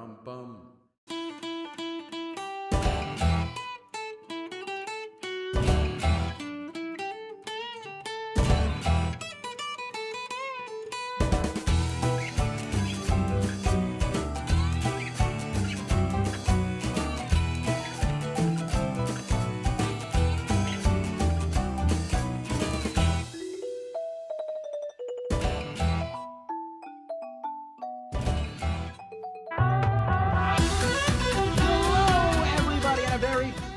bum bum.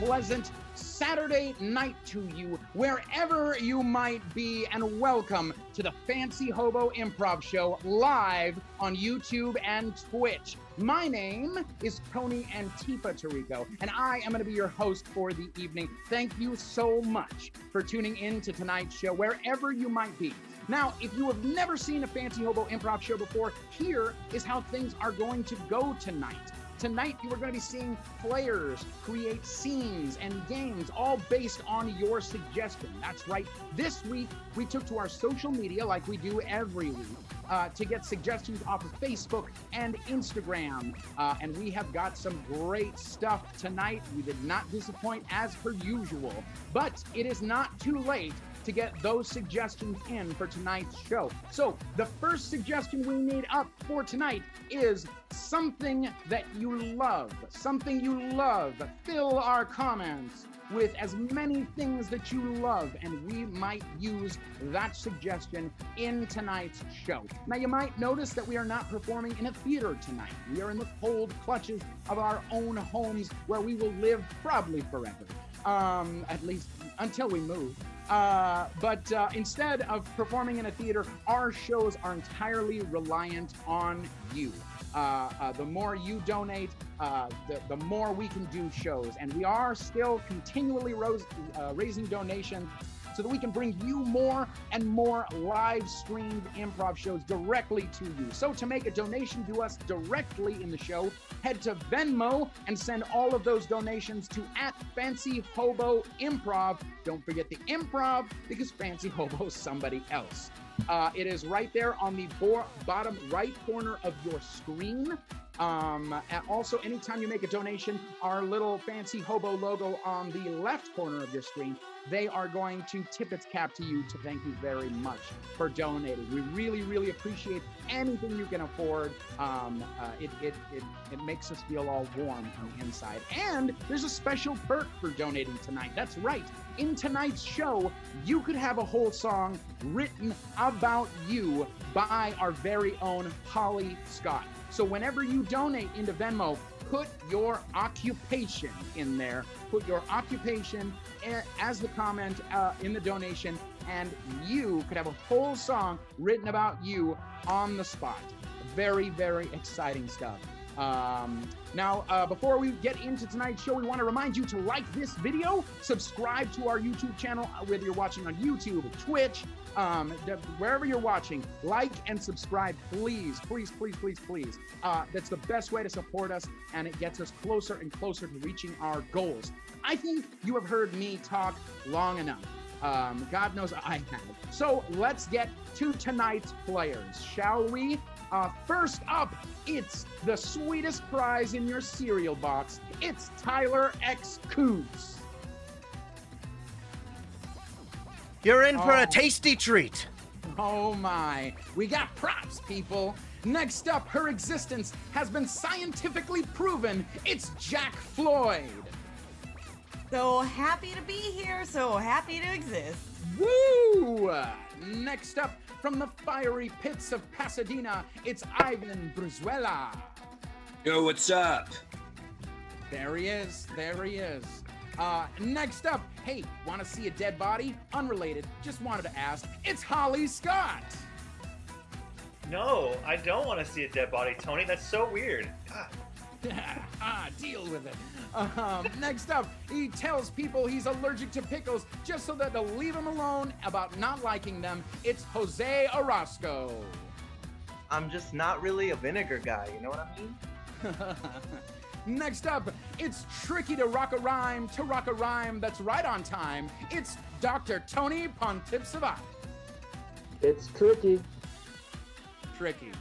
Pleasant Saturday night to you, wherever you might be, and welcome to the Fancy Hobo Improv Show live on YouTube and Twitch. My name is Tony Antifa Torrico, and I am going to be your host for the evening. Thank you so much for tuning in to tonight's show, wherever you might be. Now, if you have never seen a Fancy Hobo Improv Show before, here is how things are going to go tonight. Tonight, you are going to be seeing players create scenes and games, all based on your suggestion. That's right. This week, we took to our social media, like we do every week, to get suggestions off of Facebook and Instagram. And we have got some great stuff tonight. We did not disappoint as per usual, but it is not too late to get those suggestions in for tonight's show. So the first suggestion we need up for tonight is something that you love. Something you love. Fill our comments with as many things that you love, and we might use that suggestion in tonight's show. Now, you might notice that we are not performing in a theater tonight. We are in the cold clutches of our own homes, where we will live probably forever, at least until we move. But instead of performing in a theater, our shows are entirely reliant on you. The more you donate, the more we can do shows. And we are still continually raising donations so that we can bring you more and more live streamed improv shows directly to you. So to make a donation to us directly in the show, head to Venmo and send all of those donations to @FancyHoboImprov. Don't forget the improv, because Fancy Hobo is somebody else. It is right there on the bottom right corner of your screen. And also, anytime you make a donation, our little Fancy Hobo logo on the left corner of your screen, they are going to tip its cap to you to thank you very much for donating. We really, really appreciate anything you can afford. It makes us feel all warm on the inside. And there's a special perk for donating tonight. That's right. In tonight's show, you could have a whole song written about you by our very own Holly Scott. So whenever you donate into Venmo, put your occupation in there. Put your occupation as the comment in the donation, and you could have a whole song written about you on the spot. Very, very exciting stuff. Now, before we get into tonight's show, we want to remind you to like this video, subscribe to our YouTube channel, whether you're watching on YouTube, Twitch, wherever you're watching. Like and subscribe, please, please, please, please, please. That's the best way to support us, and it gets us closer and closer to reaching our goals. I think you have heard me talk long enough. God knows I have. So let's get to tonight's players, shall we? First up, it's the sweetest prize in your cereal box. It's Tyler X. Koontz. You're in for a tasty treat. Oh my, we got props, people. Next up, her existence has been scientifically proven. It's Jack Floyd. So happy to be here, so happy to exist. Woo! Next up, from the fiery pits of Pasadena, it's Ivan Brizuela. Yo, what's up? There he is, there he is. Next up, hey, want to see a dead body? Unrelated, just wanted to ask, it's Holly Scott. No, I don't want to see a dead body, Tony. That's so weird. God. Deal with it. Next up, he tells people he's allergic to pickles just so that they'll leave him alone about not liking them. It's Jose Orozco. I'm just not really a vinegar guy, you know what I mean? Next up, it's tricky to rock a rhyme that's right on time. It's Dr. Tony Phonethibsavads. It's tricky. Tricky.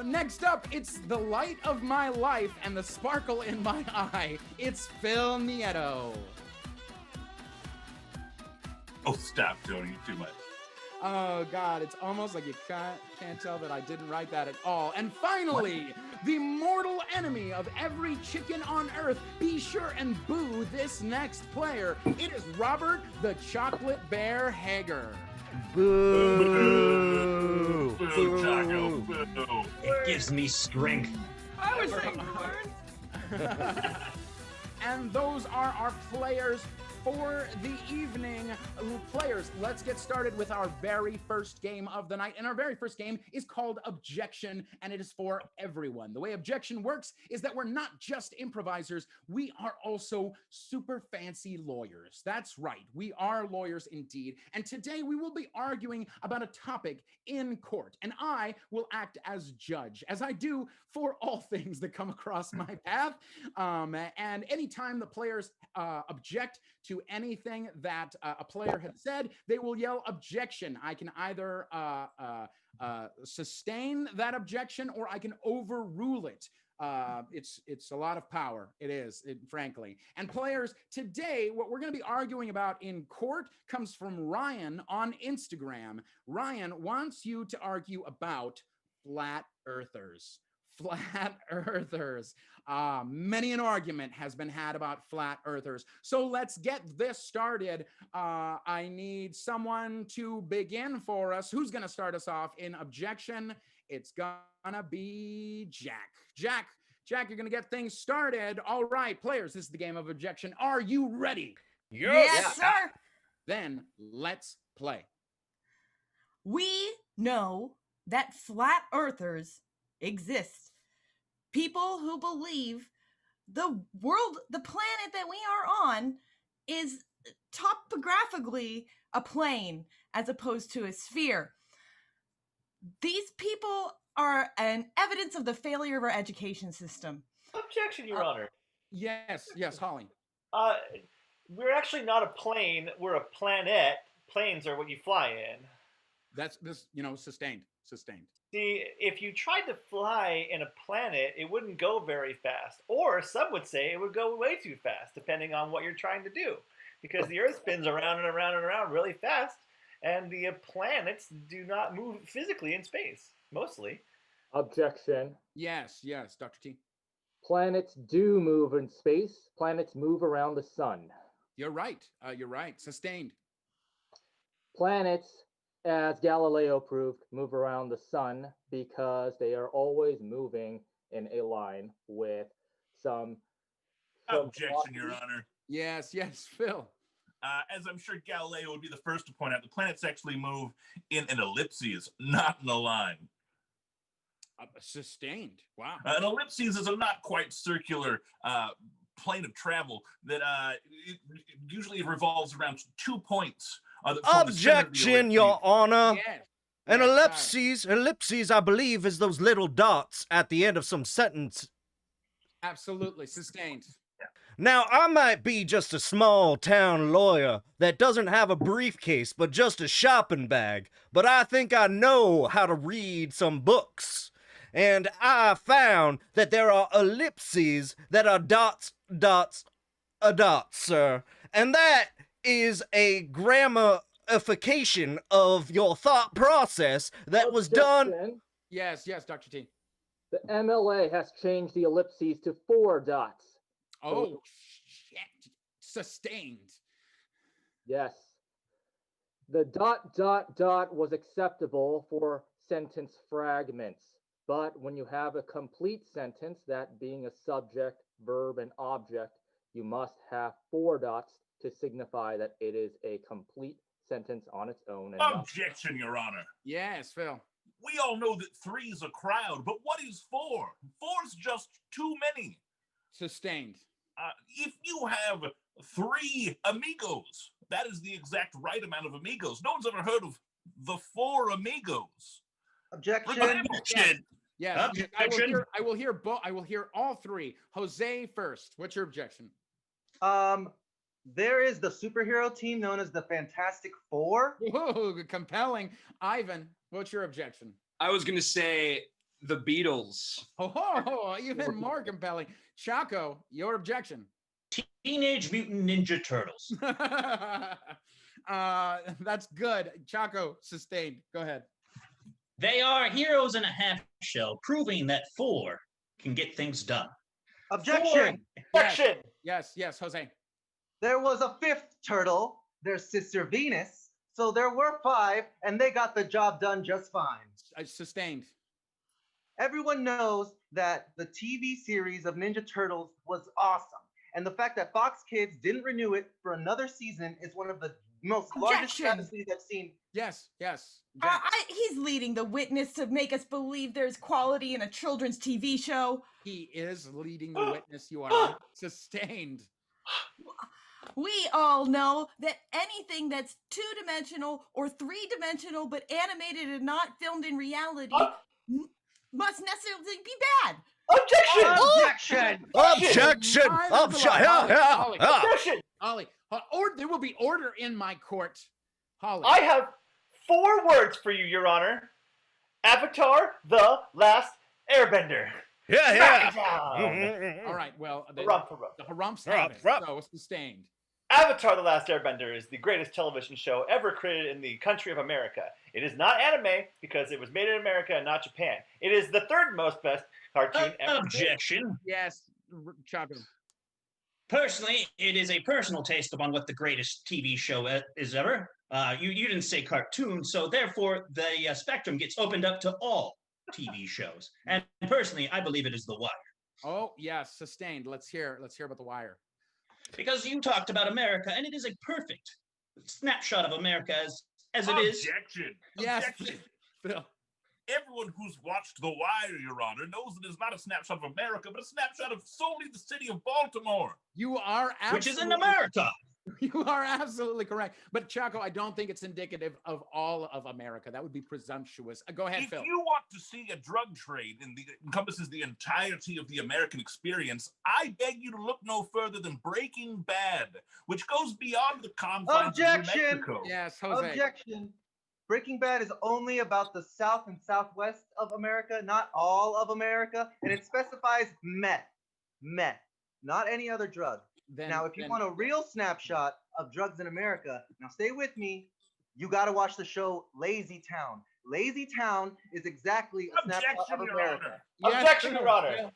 Next up, it's the light of my life and the sparkle in my eye. It's Phil Nieto. Oh, stop, Tony. Too much. Oh, God, it's almost like you can't tell that I didn't write that at all. And finally, the mortal enemy of every chicken on earth. Be sure and boo this next player. It is Robert the Chocolate Bear Heger. Boo! Boo, Chaco. Boo. It gives me strength. I was saying burns. And those are our players for the evening. Players, let's get started with our very first game of the night. And our very first game is called Objection, and it is for everyone. The way Objection works is that we're not just improvisers, we are also super fancy lawyers. That's right, we are lawyers indeed. And today we will be arguing about a topic in court, and I will act as judge, as I do for all things that come across my path. And anytime the players object to anything that a player has said, they will yell objection. I can either sustain that objection or I can overrule it. It's a lot of power. It is, frankly. And players, today, what we're going to be arguing about in court comes from Ryan on Instagram. Ryan wants you to argue about flat earthers. Flat earthers. Many an argument has been had about flat earthers. So let's get this started. I need someone to begin for us. Who's going to start us off in objection? It's gonna be Jack. Jack, you're going to get things started. All right, players, this is the game of objection. Are you ready? Yes, sir. Then let's play. We know that flat earthers exist. People who believe the world, the planet that we are on, is topographically a plane as opposed to a sphere. These people are an evidence of the failure of our education system. Objection, Your Honor. Yes, Holly. We're actually not a plane. We're a planet. Planes are what you fly in. That's this, sustained. See, if you tried to fly in a planet, it wouldn't go very fast. Or some would say it would go way too fast, depending on what you're trying to do. Because the Earth spins around and around and around really fast, and the planets do not move physically in space, mostly. Objection. Yes, Dr. T. Planets do move in space. Planets move around the sun. You're right. Sustained. Planets, as Galileo proved, move around the sun because they are always moving in a line with some Objection, Your Honor. Yes, Phil. As I'm sure Galileo would be the first to point out, the planets actually move in an ellipses, not in a line. Sustained. Wow. An ellipses is a not quite circular plane of travel that it usually revolves around 2 points. Objection, Your Honor. Yes. An Yes, ellipses, I believe, is those little dots at the end of some sentence. absolutely. Sustained. Now, I might be just a small town lawyer that doesn't have a briefcase, but just a shopping bag. But I think I know how to read some books. And I found that there are ellipses that are dots, sir. And that is a grammarification of your thought process that was done. Objection. Yes, Dr. T. The MLA has changed the ellipses to 4 dots. Oh, shit. Sustained. Yes. The ... was acceptable for sentence fragments. But when you have a complete sentence, that being a subject, verb, and object, you must have 4 dots to signify that it is a complete sentence on its own. And Objection, Your Honor. Yes, Phil. We all know that 3 is a crowd, but what is 4? 4's just too many. Sustained. If you have 3 amigos, that is the exact right amount of amigos. No one's ever heard of the 4 amigos. Objection. Objection. Yes. Objection. I will hear all 3. Jose first. What's your objection? There is the superhero team known as the Fantastic Four. Ooh, compelling. Ivan, what's your objection? I was gonna say the Beatles. Oh, even more compelling. Chaco, your objection. Teenage Mutant Ninja Turtles. That's good. Chaco, sustained. Go ahead. They are heroes in a half shell, proving that 4 can get things done. Objection! Objection! Yes, Jose. There was a 5th turtle, their sister Venus. So there were 5, and they got the job done just fine. Sustained. Everyone knows that the TV series of Ninja Turtles was awesome. And the fact that Fox Kids didn't renew it for another season is one of the most largest travesties I've seen. Yes. He's leading the witness to make us believe there's quality in a children's TV show. He is leading the witness. You are sustained. We all know that anything that's 2-dimensional or 3-dimensional but animated and not filmed in reality must necessarily be bad. Objection! Objection! Objection! Holly, there will be order in my court. Holly. I have 4 words for you, Your Honor. Avatar: The Last Airbender. Yeah. All right, well, the harumps Harump, have it, harump. so it's sustained. Avatar: The Last Airbender is the greatest television show ever created in the country of America. It is not anime because it was made in America and not Japan. It is the 3rd most best cartoon ever. Objection. Yes, Chaco. Personally, it is a personal taste upon what the greatest TV show is ever. You didn't say cartoon, so therefore the spectrum gets opened up to all TV shows. And personally, I believe it is The Wire. Oh, yes, sustained. Let's hear about The Wire. Because you talked about America, and it is a perfect snapshot of America as it is. Objection. Yes, Objection. Phil. Everyone who's watched The Wire, Your Honor, knows it is not a snapshot of America, but a snapshot of solely the city of Baltimore. You are absolutely, Which is in America. You are absolutely correct. But Chaco, I don't think it's indicative of all of America. That would be presumptuous. Go ahead, If Phil. you want to see a drug trade encompasses the entirety of the American experience, I beg you to look no further than Breaking Bad, which goes beyond the confines of New Mexico. Yes, Jose. Objection! Breaking Bad is only about the South and Southwest of America, not all of America, and it specifies meth, not any other drug. Now, if you want a real snapshot of drugs in America, now stay with me, you got to watch the show Lazy Town. Lazy Town is exactly a snapshot of America. Objection, Your Honor.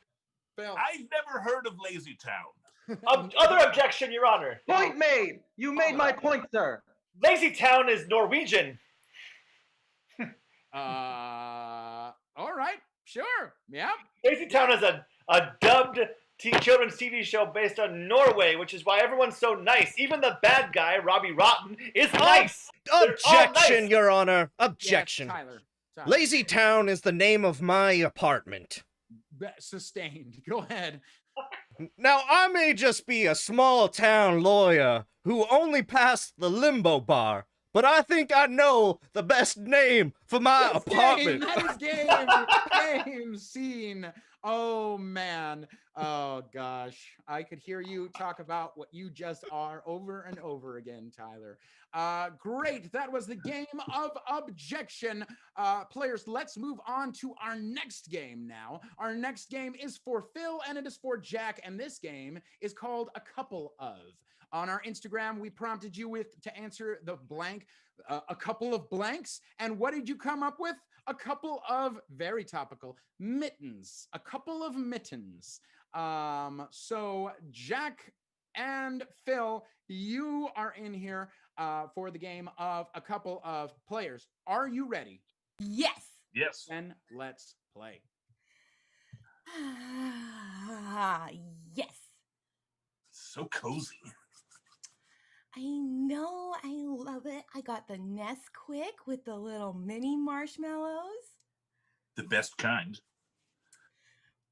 Phil. I've never heard of Lazy Town. Other objection, Your Honor. Point made! You made my point, sir. Lazy Town is Norwegian. All right, sure, yeah. Lazy Town is a dubbed children's TV show based on Norway, which is why everyone's so nice. Even the bad guy, Robbie Rotten, is nice. Objection, nice. Your Honor. Objection. Yes, Tyler. Lazy Town is the name of my apartment. Sustained. Go ahead. Now, I may just be a small town lawyer who only passed the limbo bar, but I think I know the best name for my apartment. That is game scene. Oh, man. Oh, gosh. I could hear you talk about what you just are over and over again, Tyler. Great. That was the game of objection. Players, let's move on to our next game now. Our next game is for Phil and it is for Jack, and this game is called A Couple of. On our Instagram, we prompted you to answer the blank, a couple of blanks. And what did you come up with? A couple of, very topical, mittens. A couple of mittens. So Jack and Phil, you are in here for the game of A Couple of Players. Are you ready? Yes. Yes. Then let's play. Yes. So cozy. I know, I love it. I got the Nesquik with the little mini marshmallows. The best kind.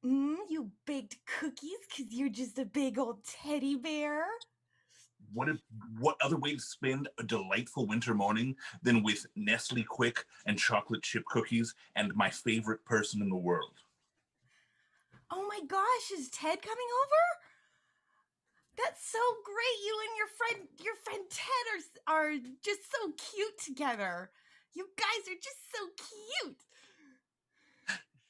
You baked cookies because you're just a big old teddy bear. What other way to spend a delightful winter morning than with Nestle Quick and chocolate chip cookies and my favorite person in the world? Oh my gosh, is Ted coming over? That's so great. You and your friend Ted are just so cute together. You guys are just so cute.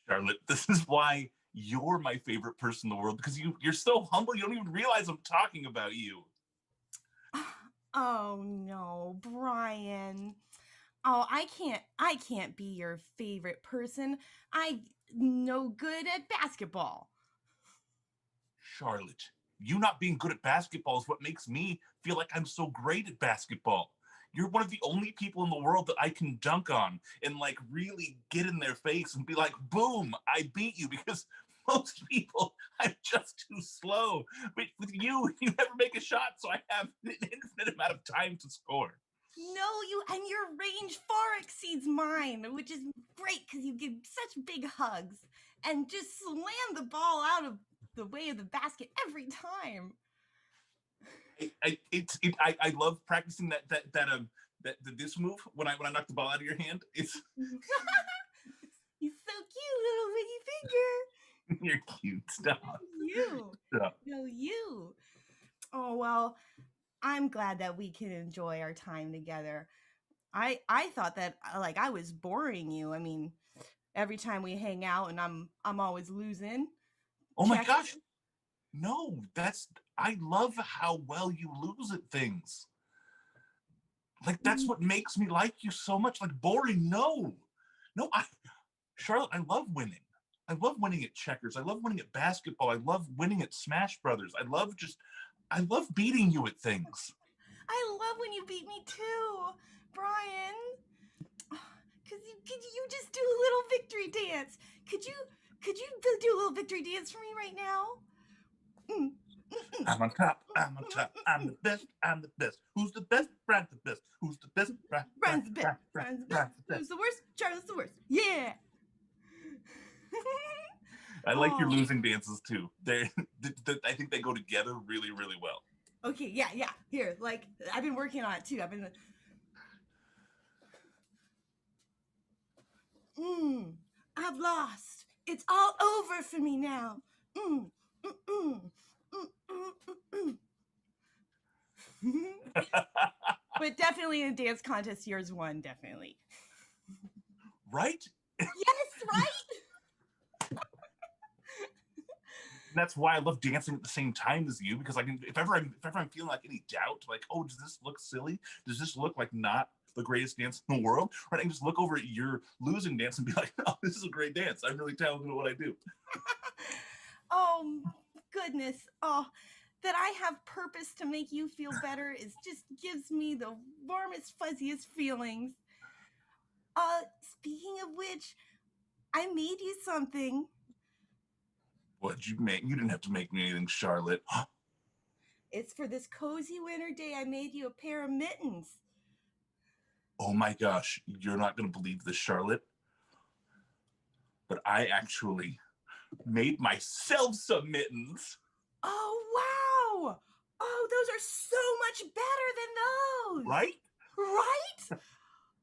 Charlotte, this is why you're my favorite person in the world, because you're so humble, you don't even realize I'm talking about you. Oh no, Brian. Oh, I can't be your favorite person. I no good at basketball. Charlotte, you not being good at basketball is what makes me feel like I'm so great at basketball. You're one of the only people in the world that I can dunk on and like really get in their face and be like, boom, I beat you, because most people, I'm just too slow. But with you never make a shot, so I have an infinite amount of time to score. No, and your range far exceeds mine, which is great because you give such big hugs and just slam the ball out of the way of the basket every time. I love practicing this move when I knock the ball out of your hand. It's You're so cute, little wiggy finger. You're cute. Stop. You. Stop. No, you. Oh well, I'm glad that we can enjoy our time together. I thought that like I was boring you. I mean, every time we hang out and I'm always losing. Oh my gosh. No, I love how well you lose at things. Like that's what makes me like you so much. Like boring, no. Charlotte, I love winning. I love winning at checkers. I love winning at basketball. I love winning at Smash Brothers. I love beating you at things. I love when you beat me too, Brian. Could you just do a little victory dance? Could you do a little victory dance for me right now? I'm on top. I'm on top. I'm the best. I'm the best. Who's the best? Brian's the best. Who's the best? Brian's the best. Brian's the best. Who's the worst? Charlotte's the worst. Yeah. I like your losing dances too. I think they go together really, really well. Okay, yeah. Here, like I've been working on it too. I've lost. It's all over for me now. But definitely in a dance contest, yours won, definitely. Right? Yes, right? That's why I love dancing at the same time as you, because I can, if ever I'm feeling like any doubt, like, oh, does this look silly? Does this look like not the greatest dance in the world? Right? I can just look over at your losing dance and be like, oh, this is a great dance. I'm really talented at what I do. Oh, goodness. Oh, that I have purpose to make you feel better is just gives me the warmest, fuzziest feelings. Speaking of which, I made you something. What'd you make? You didn't have to make me anything, Charlotte. It's for this cozy winter day. I made you a pair of mittens. Oh my gosh, you're not going to believe this, Charlotte. But I actually made myself some mittens. Oh, wow. Oh, those are so much better than those. Right? Right?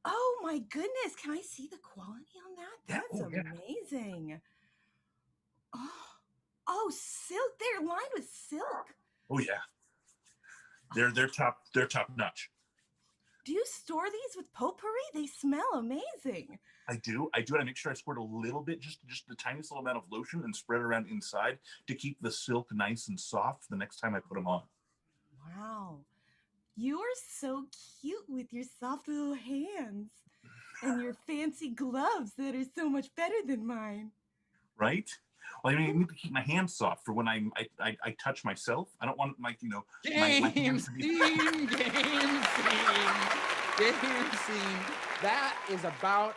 Oh my goodness. Can I see the quality on that? That's amazing. Oh, silk. They're lined with silk. Oh yeah. They're top notch. Do you store these with potpourri? They smell amazing. I do. And I make sure I squirt a little bit, just the tiniest little amount of lotion, and spread it around inside to keep the silk nice and soft the next time I put them on. Wow. You are so cute with your soft little hands and your fancy gloves that are so much better than mine. Right? Well, I mean, I need to keep my hands soft for when I touch myself. I don't want my Game scene. That is about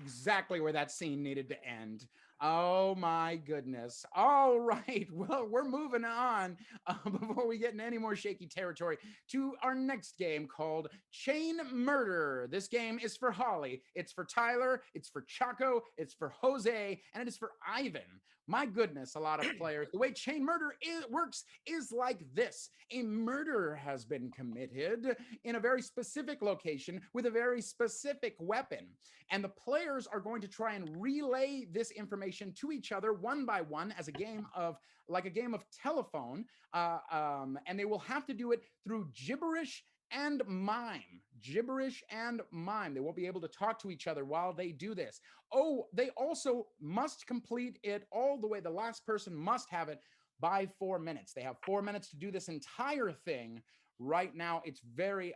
exactly where that scene needed to end. Oh my goodness. All right. Well, we're moving on before we get into any more shaky territory to our next game called Chain Murder. This game is for Holly. It's for Tyler. It's for Chaco. It's for Jose. And it is for Ivan. My goodness, a lot of players. The way Chain Murder works is like this. A murder has been committed in a very specific location with a very specific weapon. And the players are going to try and relay this information to each other one by one as a game of telephone. And they will have to do it through gibberish and mime. Gibberish and mime. They won't be able to talk to each other while they do this. Oh, they also must complete it all the way. The last person must have it by 4 minutes. They have 4 minutes to do this entire thing. Right now,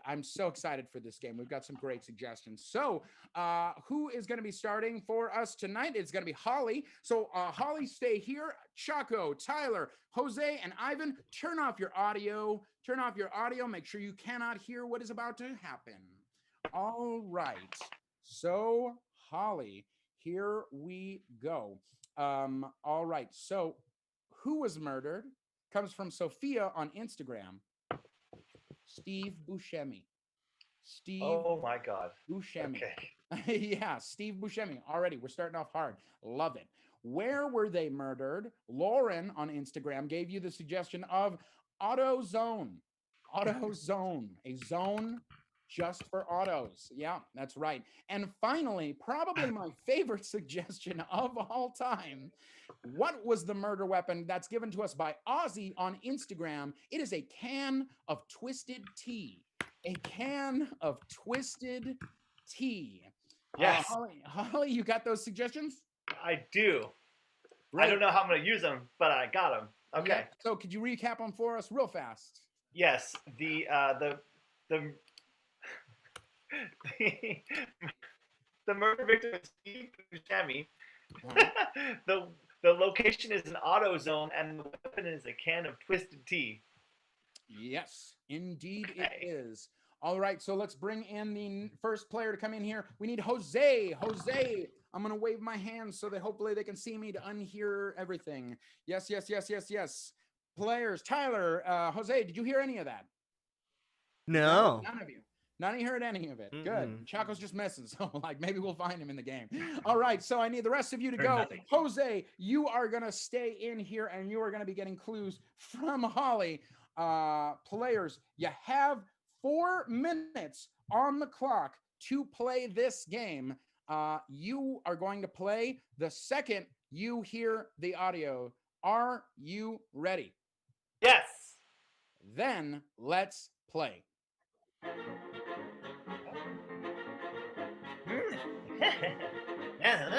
I'm so excited for this game. We've got some great suggestions. So who is going to be starting for us tonight? It's going to be Holly. So Holly, stay here. Chaco, Tyler, Jose, and Ivan, turn off your audio. Turn off your audio. Make sure you cannot hear what is about to happen. All right. So Holly, here we go. All right. So who was murdered? Comes from Sophia on Instagram. Steve Buscemi. Steve. Oh my God. Buscemi. Okay. Yeah, Steve Buscemi. Already, we're starting off hard. Love it. Where were they murdered? Lauren on Instagram gave you the suggestion of AutoZone. AutoZone. A zone just for autos. Yeah, that's right. And finally, probably my favorite suggestion of all time. What was the murder weapon? That's given to us by Ozzy on Instagram. It is a can of twisted tea. A can of twisted tea. Yes. Holly, you got those suggestions? I do. Right. I don't know how I'm going to use them, but I got them. Okay. Yeah. So could you recap them for us real fast? Yes. The murder victim is Steve Buscemi. The location is an AutoZone, and the weapon is a can of twisted tea. Yes, indeed it is. All right, so let's bring in the first player to come in here. We need Jose. Jose, I'm going to wave my hands so that hopefully they can see me to unhear everything. Yes, yes, yes, yes, yes. Players, Tyler, Jose, did you hear any of that? No. None of you. None of you heard any of it. Good. Chaco's just missing, so like maybe we'll find him in the game. All right, so I need the rest of you to go. Jose, you are going to stay in here and you are going to be getting clues from Holly. Players, you have 4 minutes on the clock to play this game. You are going to play the second you hear the audio. Are you ready? Yes. Then let's play. Yeah.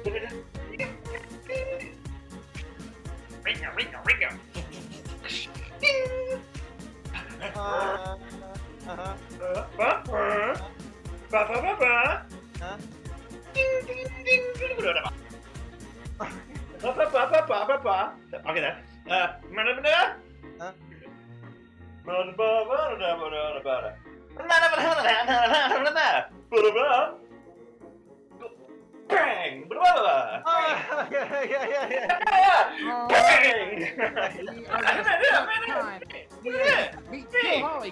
Okay, then. Bang!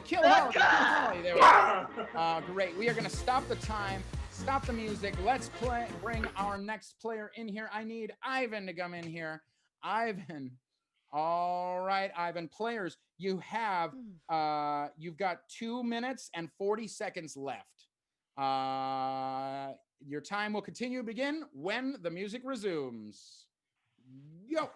Kill Holly. There we go. Great. We are going to stop the time. Stop the music. Let's bring our next player in here. I need Ivan to come in here. Ivan. All right, Ivan. Players, you have you've got 2 minutes and 40 seconds left. Your time will continue to begin when the music resumes. Go.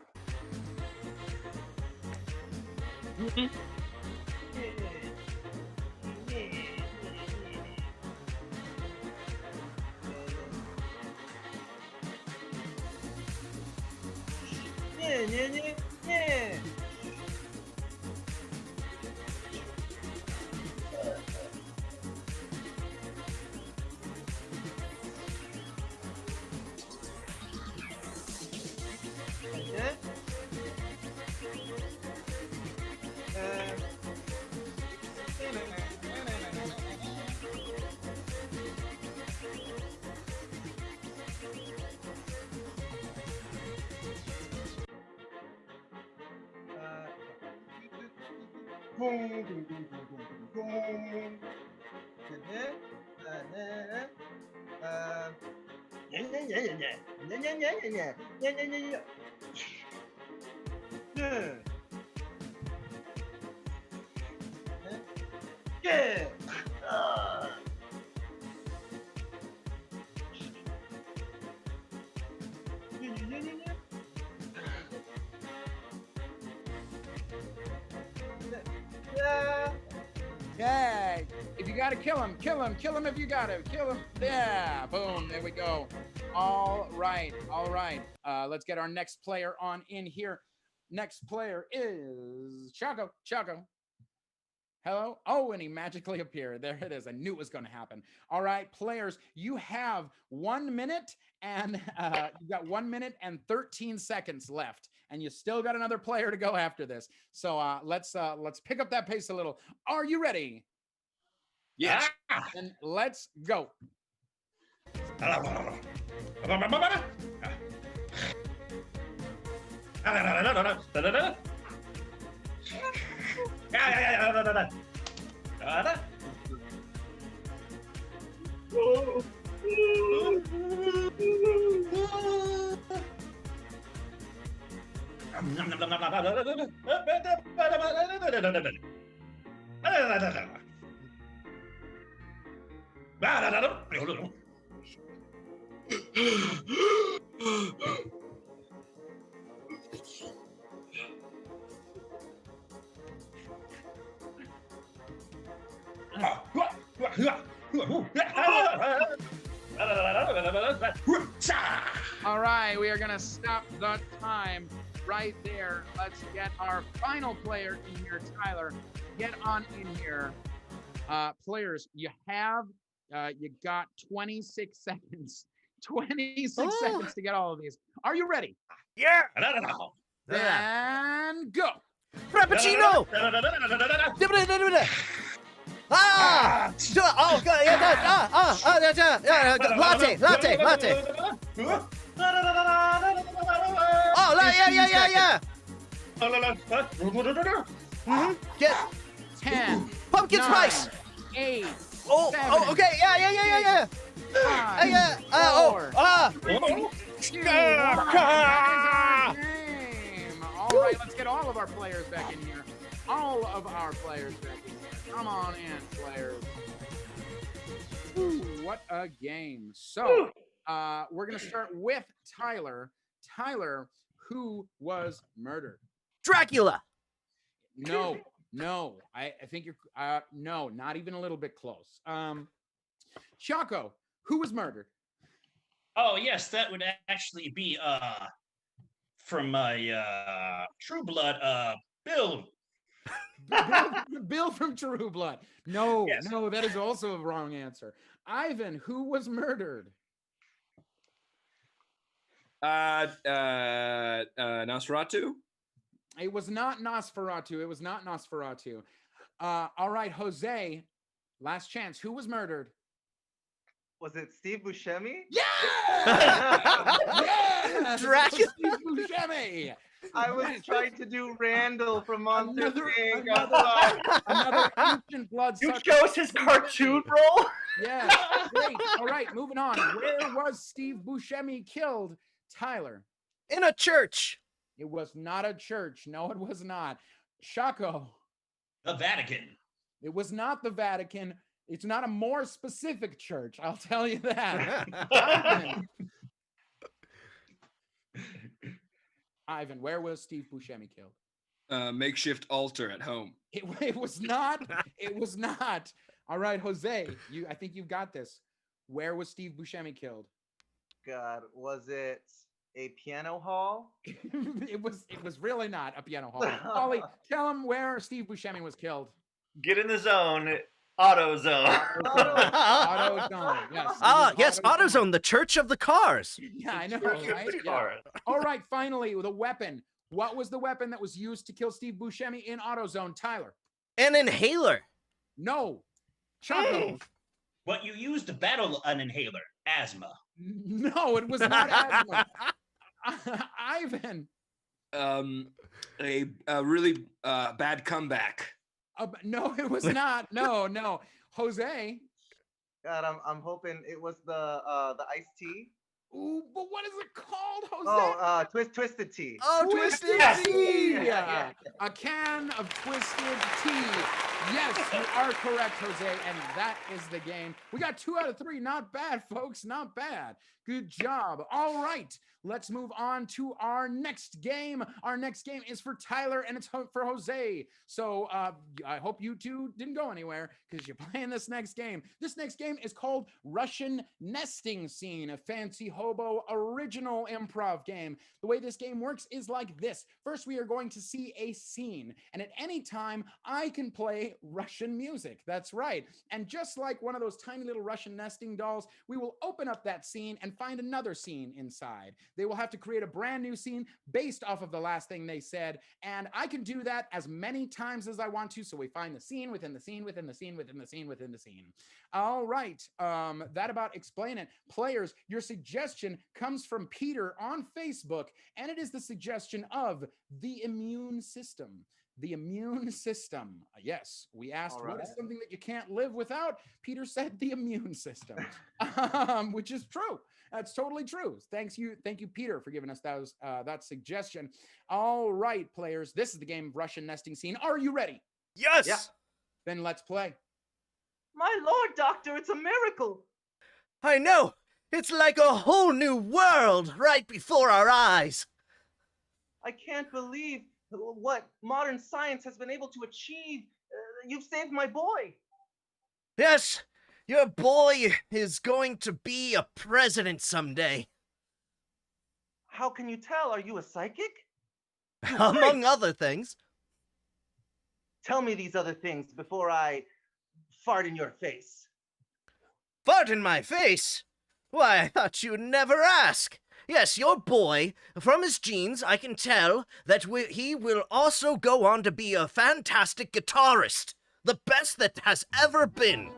Yeah. Yeah. Yay! If you gotta kill him, kill him, kill him if you gotta, kill him. Yeah, boom, there we go. All right. Let's get our next player on in here. Next player is Choco. Hello? Oh, and he magically appeared. There it is. I knew it was going to happen. All right, players, you have 1 minute and you've got 1 minute and 13 seconds left, and you still got another player to go after this. So let's pick up that pace a little. Are you ready? Yes. And let's go. All right, we are going to stop the time right there. Let's get our final player in here, Tyler. Get on in here. Players, you got 26 seconds. 26 seconds to get all of these. Are you ready? Yeah. Then go. Frappuccino. Ah! Oh, God, yeah, latte. Oh, yeah. Mm-hmm. Get 10. pumpkin 9, spice. 8. Oh, 7, okay, yeah. 5, Yeah. 4, Ah. 3, 2, 1. That is our game. All right, let's get all of our players back in here. All of our players back in here. Come on in, players. Ooh, what a game. So, we're going to start with Tyler. Tyler, who was murdered? Dracula. No. I think you're no, not even a little bit close. Choco, who was murdered? Oh yes, that would actually be from my True Blood, Bill. Bill from True Blood. No, Yes. no, that is also a wrong answer. Ivan, who was murdered? Nosferatu. It was not Nosferatu. All right, Jose, last chance. Who was murdered? Was it Steve Buscemi? Yeah! Yes! Dracula. Steve Buscemi. I was trying to do Randall from Monster Inc. Another ancient blood. You chose his cartoon role? Yeah, great. All right, moving on. Where was Steve Buscemi killed? Tyler. In a church. It was not a church. No, it was not. Choco. The Vatican. It was not the Vatican. It's not a more specific church. I'll tell you that. Ivan, where was Steve Buscemi killed? Makeshift altar at home. It was not. It was not. All right, Jose, I think you've got this. Where was Steve Buscemi killed? God, was it a piano hall? It was really not a piano hall. Ollie, tell him where Steve Buscemi was killed. Get in the zone. AutoZone. AutoZone. Yes. Yes, AutoZone, the church of the cars. Yeah, I know, right? Yeah. All right, finally, the weapon. What was the weapon that was used to kill Steve Buscemi in AutoZone, Tyler? An inhaler. No. Choco. What you used to battle an inhaler? Asthma. No, it was not asthma. Ivan. A really bad comeback. No, it was not. No. Jose. God, I'm hoping it was the iced tea. Ooh, but what is it called, Jose? Oh, twisted tea. Oh, Twisted Twisted tea. Tea! Yeah. A can of Twisted Tea. Yes, you are correct, Jose, and that is the game. We got 2 out of 3. Not bad, folks. Not bad. Good job. All right, let's move on to our next game. Our next game is for Tyler, and it's for Jose. So I hope you two didn't go anywhere because you're playing this next game. This next game is called Russian Nesting Scene, a Fancy Hobo original improv game. The way this game works is like this. First, we are going to see a scene, and at any time, I can play Russian music. That's right. And just like one of those tiny little Russian nesting dolls, we will open up that scene and find another scene inside. They will have to create a brand new scene based off of the last thing they said, and I can do that as many times as I want to, so we find the scene within the scene within the scene within the scene within the scene. All right, that about explain it. Players, your suggestion comes from Peter on Facebook, and it is the suggestion of the immune system. The immune system. Yes, we asked what is something that you can't live without. Peter said the immune system, which is true. That's totally true. Thank you, Peter, for giving us that suggestion. All right, players, this is the game of Russian Nesting Scene. Are you ready? Yes! Yeah. Then let's play. My Lord, Doctor, it's a miracle. I know! It's like a whole new world right before our eyes. I can't believe what modern science has been able to achieve. You've saved my boy. Yes, your boy is going to be a president someday. How can you tell? Are you a psychic? Among other things. Tell me these other things before I fart in your face. Fart in my face? Why, I thought you'd never ask. Yes, your boy, from his genes, I can tell that he will also go on to be a fantastic guitarist. The best that has ever been.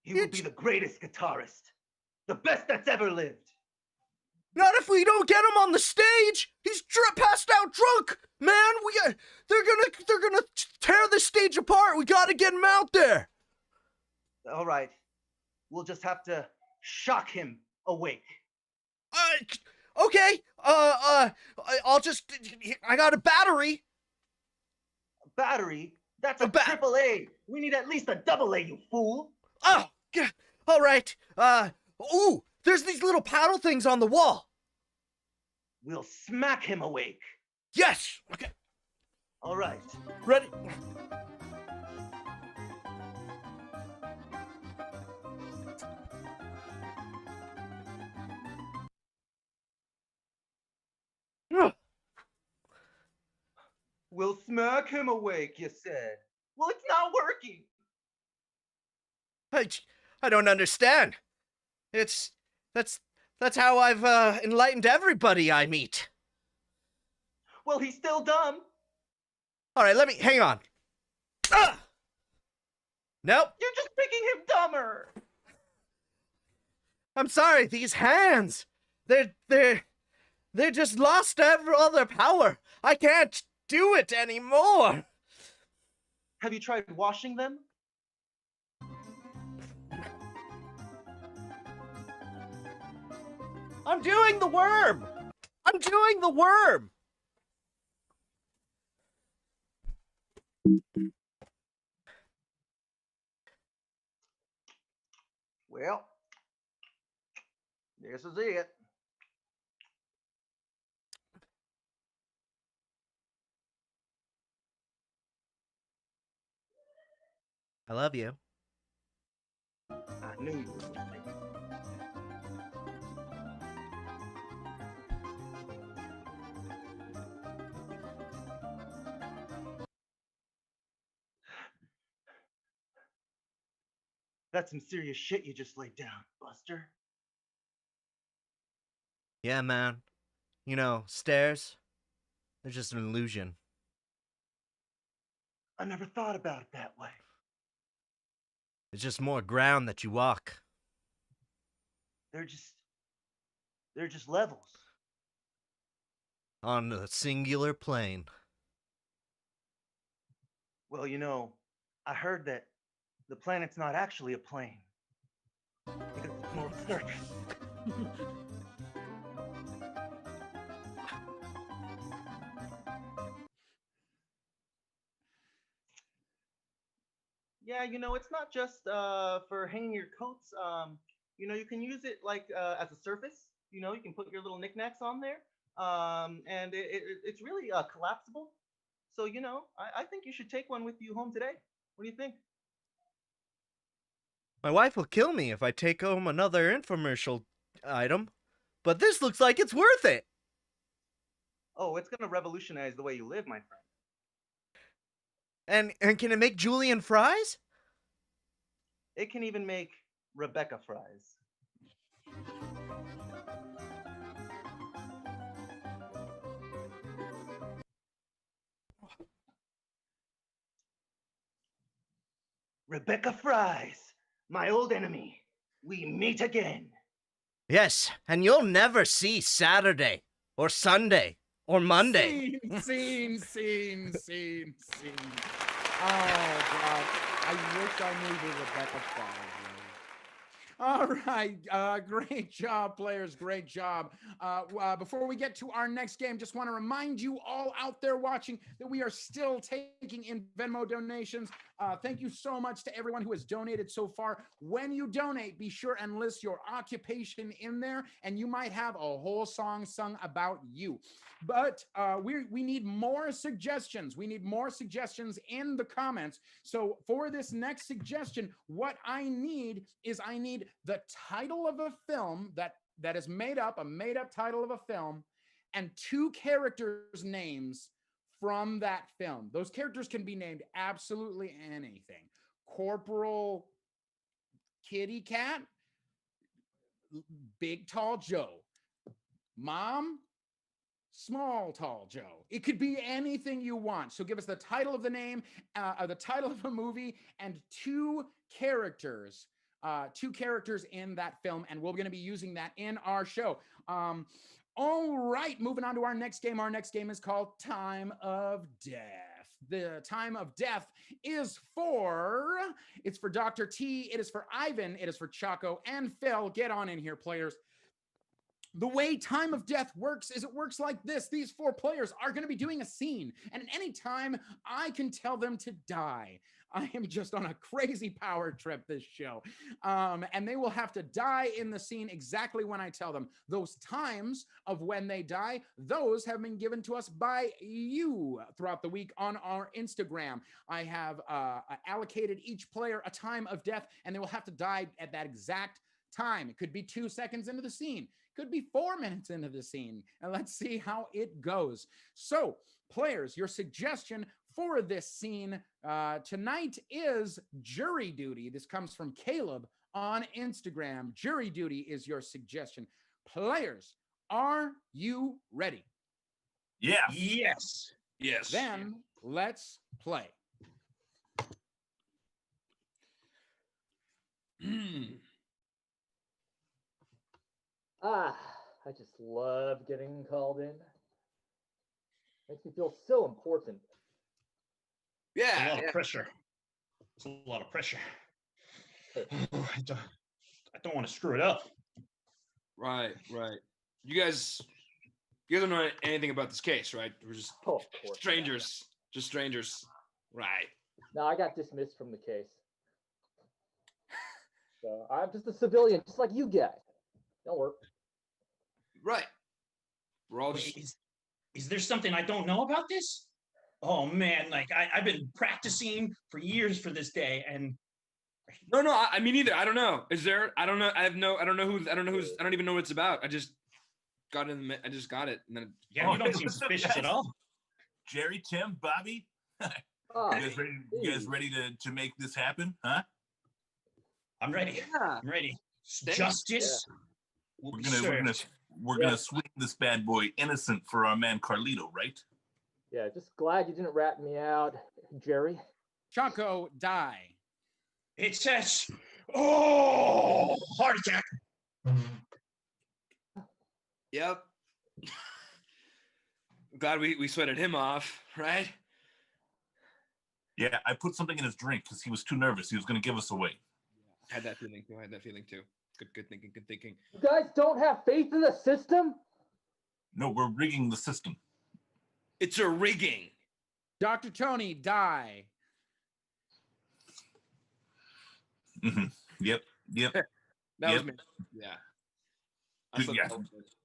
He will be the greatest guitarist. The best that's ever lived. Not if we don't get him on the stage. He's passed out drunk, man. They're gonna tear the stage apart. We gotta get him out there. All right, we'll just have to shock him awake. Okay. I got a battery. A battery? That's a triple A. We need at least a double A, you fool. Oh, all right. Ooh. There's these little paddle things on the wall. We'll smack him awake. Yes! Okay. All right. Ready? We'll smack him awake, you said. Well, it's not working. I don't understand. That's how I've enlightened everybody I meet. Well, he's still dumb. All right, hang on. Nope. You're just making him dumber. I'm sorry, these hands. They're just lost all their power. I can't do it anymore. Have you tried washing them? I'm doing the worm! I'm doing the worm! Well, this is it. I love you. I knew you would. That's some serious shit you just laid down, Buster. Yeah, man. You know, stairs, they're just an illusion. I never thought about it that way. It's just more ground that you walk. They're just levels. On a singular plane. Well, I heard that the planet's not actually a plane. Because it's more of a surface. Yeah, it's not just for hanging your coats. You can use it like as a surface. You can put your little knickknacks on there. And it's really collapsible. So, I think you should take one with you home today. What do you think? My wife will kill me if I take home another infomercial item, but this looks like it's worth it. Oh, it's going to revolutionize the way you live, my friend. And can it make julienne fries? It can even make Rebecca fries. Rebecca Fries, my old enemy. We meet again. Yes, and you'll never see Saturday, or Sunday, or Monday. Scene. Oh, God. I wish I knew who Rebecca Fries was. All right. Great job, players. Great job. Before we get to our next game, just want to remind you all out there watching that we are still taking in Venmo donations. Thank you so much to everyone who has donated so far. When you donate, be sure and list your occupation in there, and you might have a whole song sung about you. But we need more suggestions. We need more suggestions in the comments. So for this next suggestion, what I need is the title of a film that is made up title of a film, and 2 characters' names from that film. Those characters can be named absolutely anything. Corporal Kitty Cat, Big Tall Joe, Mom, Small Tall Joe. It could be anything you want. So give us the title of the name, the title of a movie, and 2 characters. 2 characters in that film, and we're going to be using that in our show. All right, moving on to our next game. Our next game is called Time of Death. The Time of Death is for Dr. T, it is for Ivan, it is for Chaco, and Phil. Get on in here, players. The way Time of Death works is it works like this. These 4 players are going to be doing a scene, and at any time, I can tell them to die. I am just on a crazy power trip this show. And they will have to die in the scene exactly when I tell them. Those times of when they die, those have been given to us by you throughout the week on our Instagram. I have allocated each player a time of death, and they will have to die at that exact time. It could be 2 seconds into the scene. Could be 4 minutes into the scene. And let's see how it goes. So, players, your suggestion for this scene tonight is jury duty. This comes from Caleb on Instagram. Jury duty is your suggestion. Players, are you ready? Yeah. Yes. Yes. Then let's play. I just love getting called in. Makes me feel so important. It's a Yeah. lot of pressure. It's a lot of pressure. I don't want to screw it up. Right. You guys don't know anything about this case, right? We're just Oh, of course. strangers. Just strangers. Right. No, I got dismissed from the case. So I'm just a civilian, just like you guys. Don't worry. Right. We're all Wait, just is there something I don't know about this? Oh man, like I've been practicing for years for this day, and No, I mean neither. I don't know. Is there? I don't know. I don't know who's. I don't even know what it's about. I just got it. I just got it, and then yeah, you don't seem suspicious at all. Jerry, Tim, Bobby, Oh, you guys ready to make this happen? Huh? I'm ready. yeah. I'm ready. Thanks. Justice. will We're be gonna served. swing this bad boy innocent for our man Carlito, right? yeah, just glad you didn't rat me out, Jerry. Chaco, die. It says, "Oh, heart attack." Yep. Glad we sweated him off, right? Yeah, I put something in his drink because he was too nervous. He was going to give us away. I had that feeling too. Good thinking. You guys don't have faith in the system? No, we're rigging the system. It's a rigging. Dr. Tony, die. Mm-hmm. Yep. That was me. Yeah. Dude, yeah.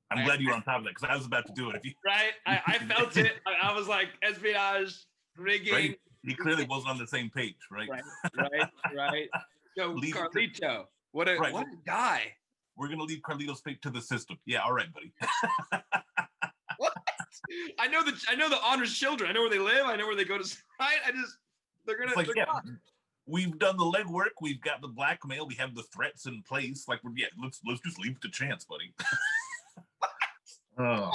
I'm glad you were on top of that because I was about to do it. If you Right? I felt it. I was like, espionage, rigging. Right? He clearly wasn't on the same page, right? Right. Yo, Carlito. What a guy. We're going to leave Carlito's fate to the system. Yeah, all right, buddy. What? I know the honors children. I know where they live. I know where they go to. Right? They're gonna. Like, we've done the legwork. We've got the blackmail. We have the threats in place. Like, let's just leave it to chance, buddy. Come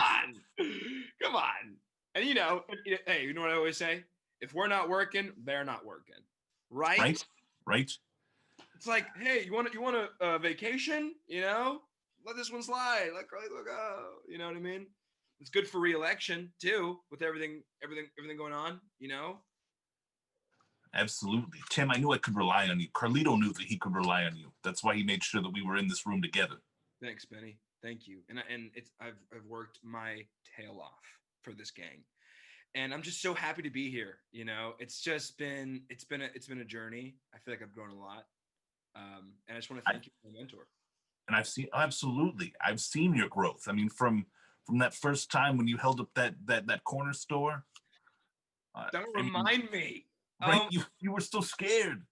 on. And hey, you know what I always say? If we're not working, they're not working. Right. It's like, hey, you want a vacation? Let this one slide. Let Carlito go. You know what I mean? It's good for re-election too, with everything going on. Absolutely, Tim. I knew I could rely on you. Carlito knew that he could rely on you. That's why he made sure that we were in this room together. Thanks, Benny. Thank you. And I've worked my tail off for this gang, and I'm just so happy to be here. It's been a journey. I feel like I've grown a lot, and I just want to thank you for my mentor. And I've seen your growth. I mean, from that first time when you held up that corner store. Don't remind me. Right, you were still scared,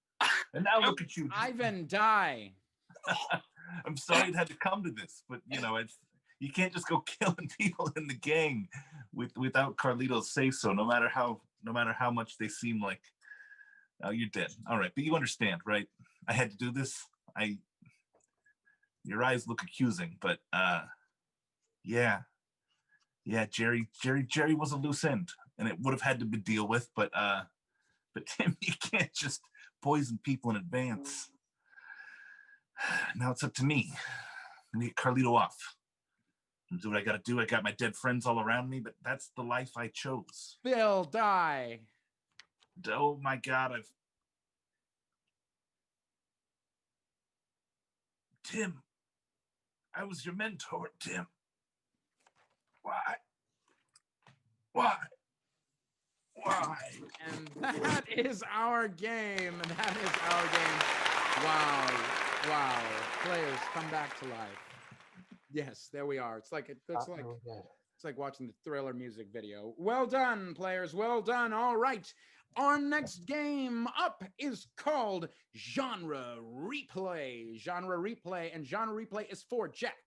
and now look at you. Ivan, die. I'm sorry it had to come to this, but you can't just go killing people in the gang without Carlito's say so. No matter how much they seem like, you're dead. All right, but you understand, right? I had to do this. Your eyes look accusing, but yeah, Jerry was a loose end, and it would have had to be deal with, but Tim, you can't just poison people in advance. Now it's up to me. I'm gonna get Carlito off. And do what I gotta do. I got my dead friends all around me, but that's the life I chose. Bill, die. Oh my God, Tim, I was your mentor, Tim. Why? And that is our game. Wow. Players come back to life. Yes, there we are. It's like watching the Thriller music video. Well done, players. Well done. All right. Our next game up is called Genre Replay. Genre Replay is for Jack.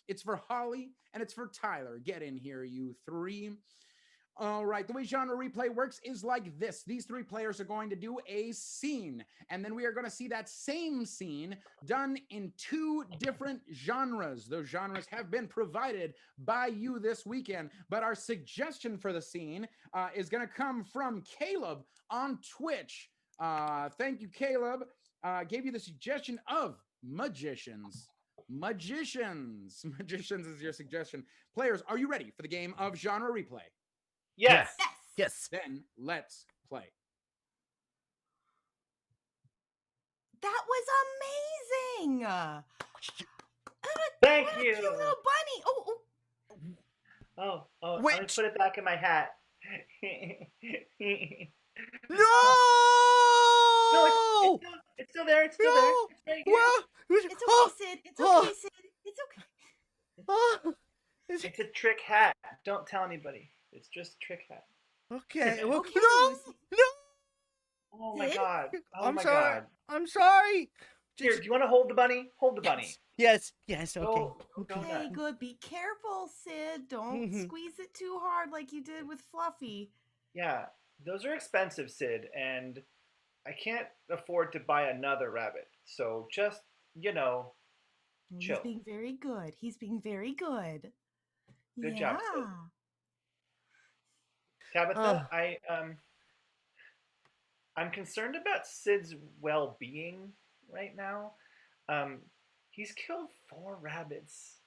It's for Holly, and it's for Tyler. Get in here, you three. All right, the way Genre Replay works is like this. These three players are going to do a scene, and then we are going to see that same scene done in two different genres. Those genres have been provided by you this weekend, but our suggestion for the scene is going to come from Caleb on Twitch. Thank you, Caleb. Gave you the suggestion of magicians. Magicians is your suggestion. Players, are you ready for the game of Genre Replay? Yes. Then let's play. That was amazing. Thank what you. A cute little bunny. Oh, I'm Wait. gonna put it back in my hat. No! No, it's still there. It's still there. It's right here. It's okay, Sid. It's okay, Sid. It's okay. It's a trick hat. Don't tell anybody. It's just a trick hat. Okay. Okay, No! Oh my God. Oh I'm my sorry. God. I'm sorry. Here, do you want to hold the bunny? Hold the bunny. Yes. Okay. Go Okay, nuts. good. Be careful, Sid. Don't squeeze it too hard like you did with Fluffy. Yeah, those are expensive, Sid, and I can't afford to buy another rabbit. So just, chill. He's being very good. Good job, Sid. Tabitha, I'm concerned about Sid's well-being. right now. He's killed 4 rabbits.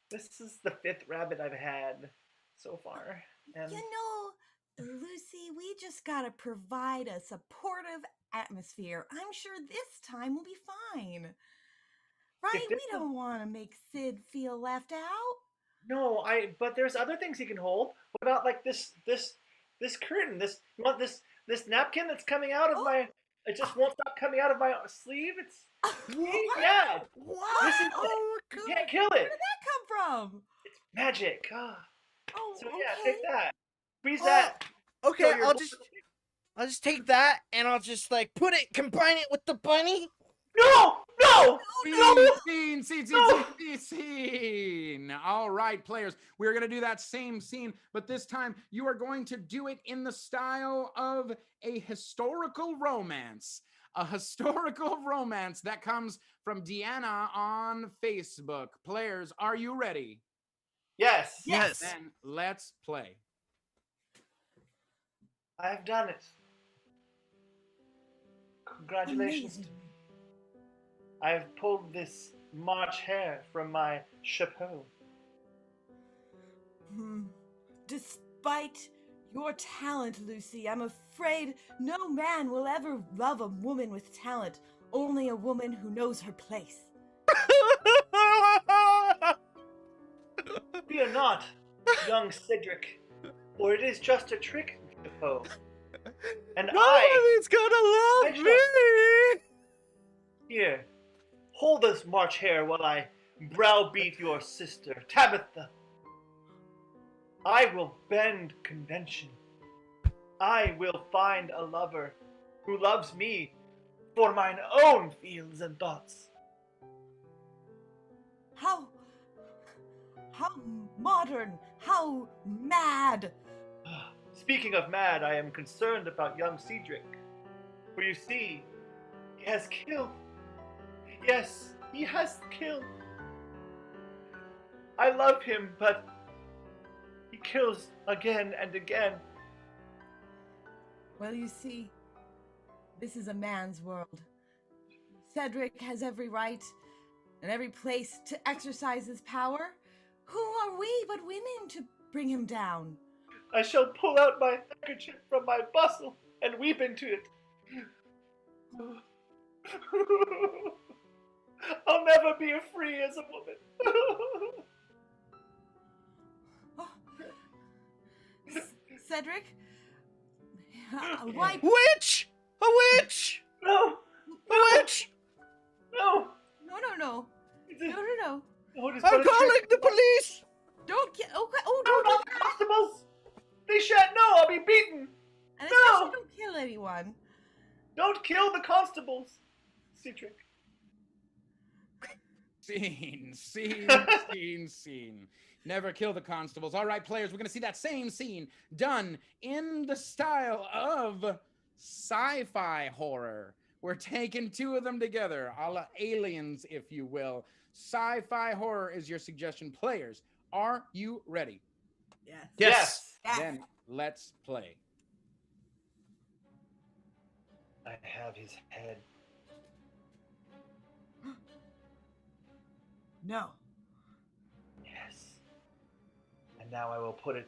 This is the 5th rabbit I've had so far. And You know, Lucy, we just gotta provide a supportive atmosphere. I'm sure this time will be fine. Right? We don't want to make Sid feel left out. No, but there's other things he can hold. What about like this curtain? You want this napkin that's coming out of my? It just won't stop coming out of my sleeve. It's yeah. What? This is you can't kill it. Where did that come from? It's magic. Oh, so okay. yeah, take that. Squeeze that. Okay, I'll just take that and I'll just like combine it with the bunny. No! Scene. All right, players. We're going to do that same scene, but this time you are going to do it in the style of a historical romance. A historical romance that comes from Deanna on Facebook. Players, are you ready? Yes. Then let's play. I've done it. Congratulations to me. I've pulled this March hare from my chapeau. Despite your talent, Lucy, I'm afraid no man will ever love a woman with talent, only a woman who knows her place. Fear not, young Cedric, for it is just a trick, chapeau. And Nobody's gonna love me! Here, hold this March hare while I browbeat your sister, Tabitha. I will bend convention. I will find a lover who loves me for mine own feels and thoughts. How modern, how mad. Speaking of mad, I am concerned about young Cedric. For you see, he has killed. Yes, he has killed. I love him, but he kills again and again. Well, you see, this is a man's world. Cedric has every right and every place to exercise his power. Who are we but women to bring him down? I shall pull out my handkerchief from my bustle and weep into it. I'll never be free as a woman. Cedric? Why? Witch! A witch! No! A witch! No! No. I'm calling the police! Don't get. Okay. Oh, No, don't not the constables! They shan't know I'll be beaten! And No! especially don't kill anyone. Don't kill the constables, Cedric. Scene. Never kill the constables. All right, players, we're going to see that same scene done in the style of sci-fi horror. We're taking 2 of them together, a la Aliens, if you will. Sci-fi horror is your suggestion. Players, are you ready? Yes. Then let's play. I have his head. No. Yes. And now I will put it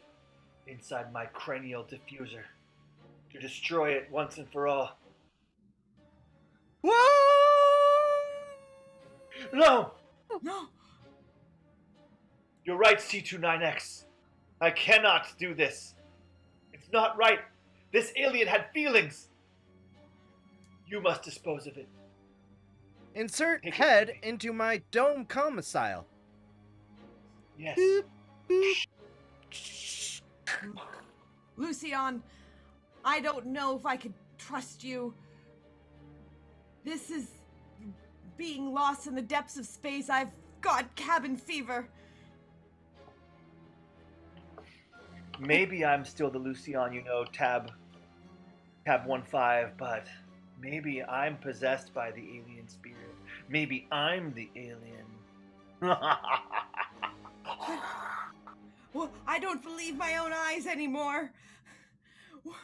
inside my cranial diffuser to destroy it once and for all. No! No. You're right, C29X. I cannot do this. It's not right. This alien had feelings. You must dispose of it. Insert head into my dome commissile. Yes. Lucian, I don't know if I could trust you. This is being lost in the depths of space. I've got cabin fever. Maybe I'm still the Lucian, tab 15, but maybe I'm possessed by the alien spirit. Maybe I'm the alien. Well, I don't believe my own eyes anymore.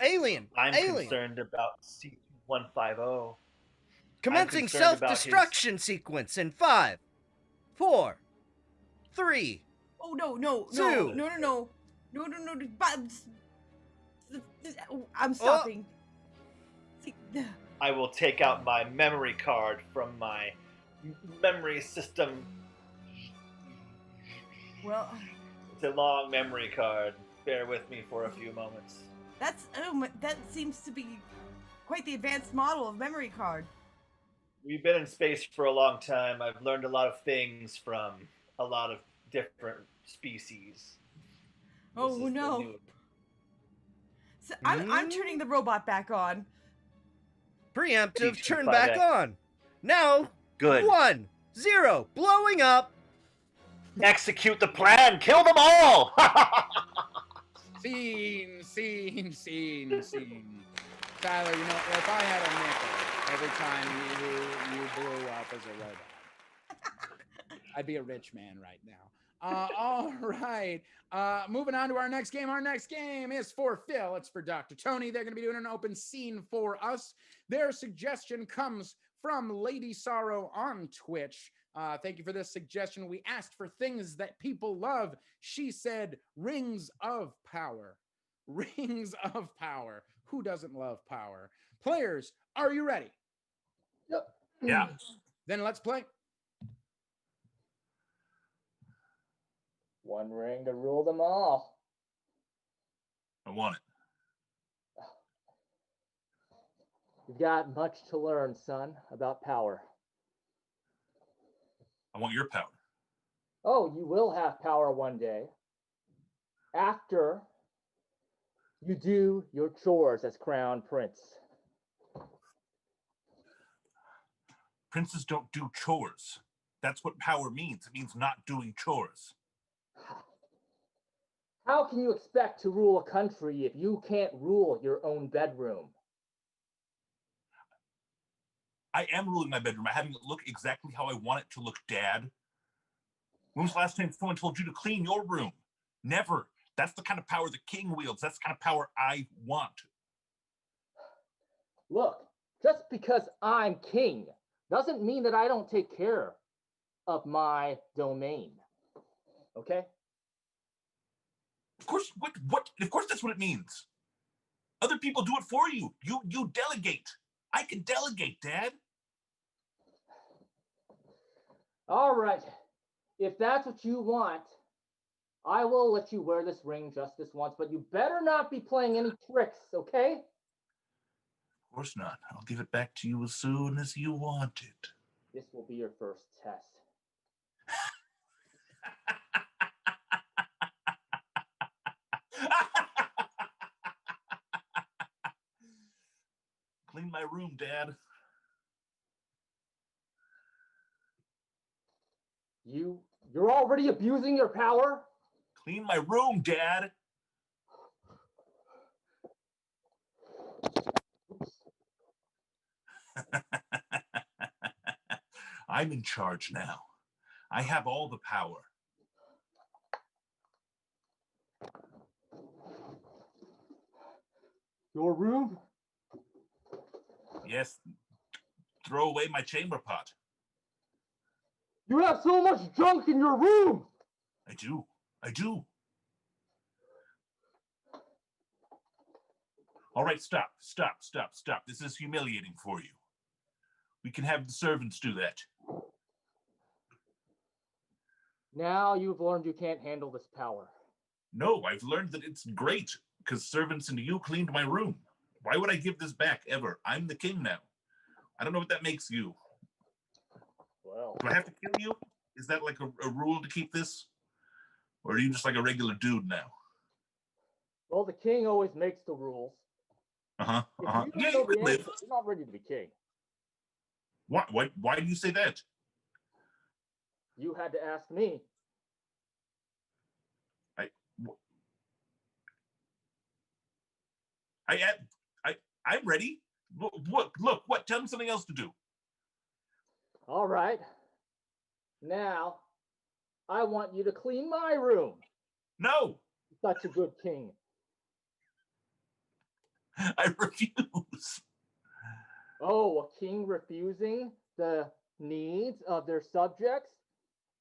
Alien! I'm Alien! concerned about C150. Commencing concerned about self-destruction sequence in 5, 4, 3. Oh no! Two. No! I'm stopping. I will take out my memory card from my memory system. Well, it's a long memory card. Bear with me for a few moments. that seems to be quite the advanced model of memory card. We've been in space for a long time. I've learned a lot of things from a lot of different species. Oh no! So I'm turning the robot back on. Preemptive turn back on. Now, good. 1, 0, blowing up. Execute the plan. Kill them all. Scene. Tyler, if I had a nickel every time you blew up as a robot, I'd be a rich man right now. All right. Moving on to our next game. Our next game is for Phil. It's for Dr. Tony. They're going to be doing an open scene for us. Their suggestion comes from Lady Sorrow on Twitch. Thank you for this suggestion. We asked for things that people love. She said rings of power. Rings of power. Who doesn't love power? Players, are you ready? Yep. Yeah. Then let's play. One ring to rule them all. I want it. You've got much to learn, son, about power. I want your power. Oh, you will have power one day. After you do your chores as crown prince. Princes don't do chores. That's what power means. It means not doing chores. How can you expect to rule a country if you can't rule your own bedroom? I am ruling my bedroom. I'm having it look exactly how I want it to look, Dad. When was the last time someone told you to clean your room? Never. That's the kind of power the king wields. That's the kind of power I want. Look, just because I'm king doesn't mean that I don't take care of my domain. Okay? Of course, what? Of course that's what it means. Other people do it for you. You delegate. I can delegate, Dad. All right. If that's what you want, I will let you wear this ring just this once, but you better not be playing any tricks, okay? Of course not. I'll give it back to you as soon as you want it. This will be your first test. Clean my room, Dad. You're already abusing your power? Clean my room, Dad. I'm in charge now. I have all the power. Your room? Yes. Throw away my chamber pot. You have so much junk in your room! I do. All right, stop. This is humiliating for you. We can have the servants do that. Now you've learned you can't handle this power. No, I've learned that it's great because servants and you cleaned my room. Why would I give this back ever? I'm the king now. I don't know what that makes you. Well, do I have to kill you? Is that like a rule to keep this? Or are you just like a regular dude now? Well, the king always makes the rules. Yeah, you could live. You're not ready to be king. Why do you say that? You had to ask me. I'm ready. Look, what? Tell me something else to do. All right. Now, I want you to clean my room. No. Such a good king. I refuse. Oh, a king refusing the needs of their subjects?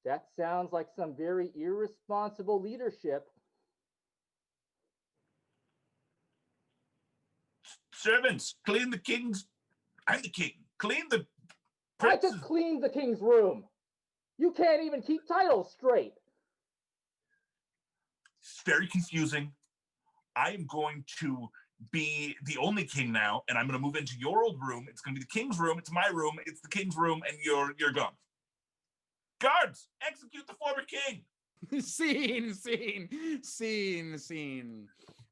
That sounds like some very irresponsible leadership. Servants, clean the king's. I'm the king. Clean the I prince's. just cleaned the king's room. You can't even keep titles straight. It's very confusing. I am going to be the only king now, and I'm going to move into your old room. It's going to be the king's room. It's my room. It's the king's room, and you're gone. Guards, execute the former king. Scene.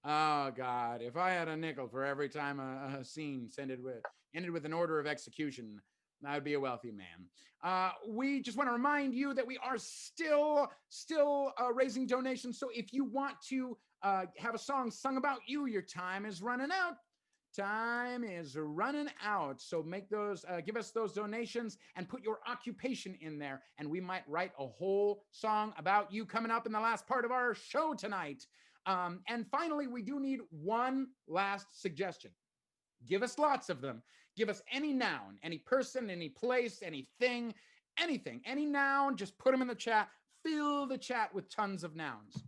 Oh God! If I had a nickel for every time a scene ended with an order of execution, I would be a wealthy man. We just want to remind you that we are still raising donations. So if you want to have a song sung about you, your time is running out. Time is running out. So make those, give us those donations and put your occupation in there. And we might write a whole song about you coming up in the last part of our show tonight. And finally, we do need one last suggestion. Give us lots of them. Give us any noun, any person, any place, anything, anything, any noun. Just put them in the chat. Fill the chat with tons of nouns.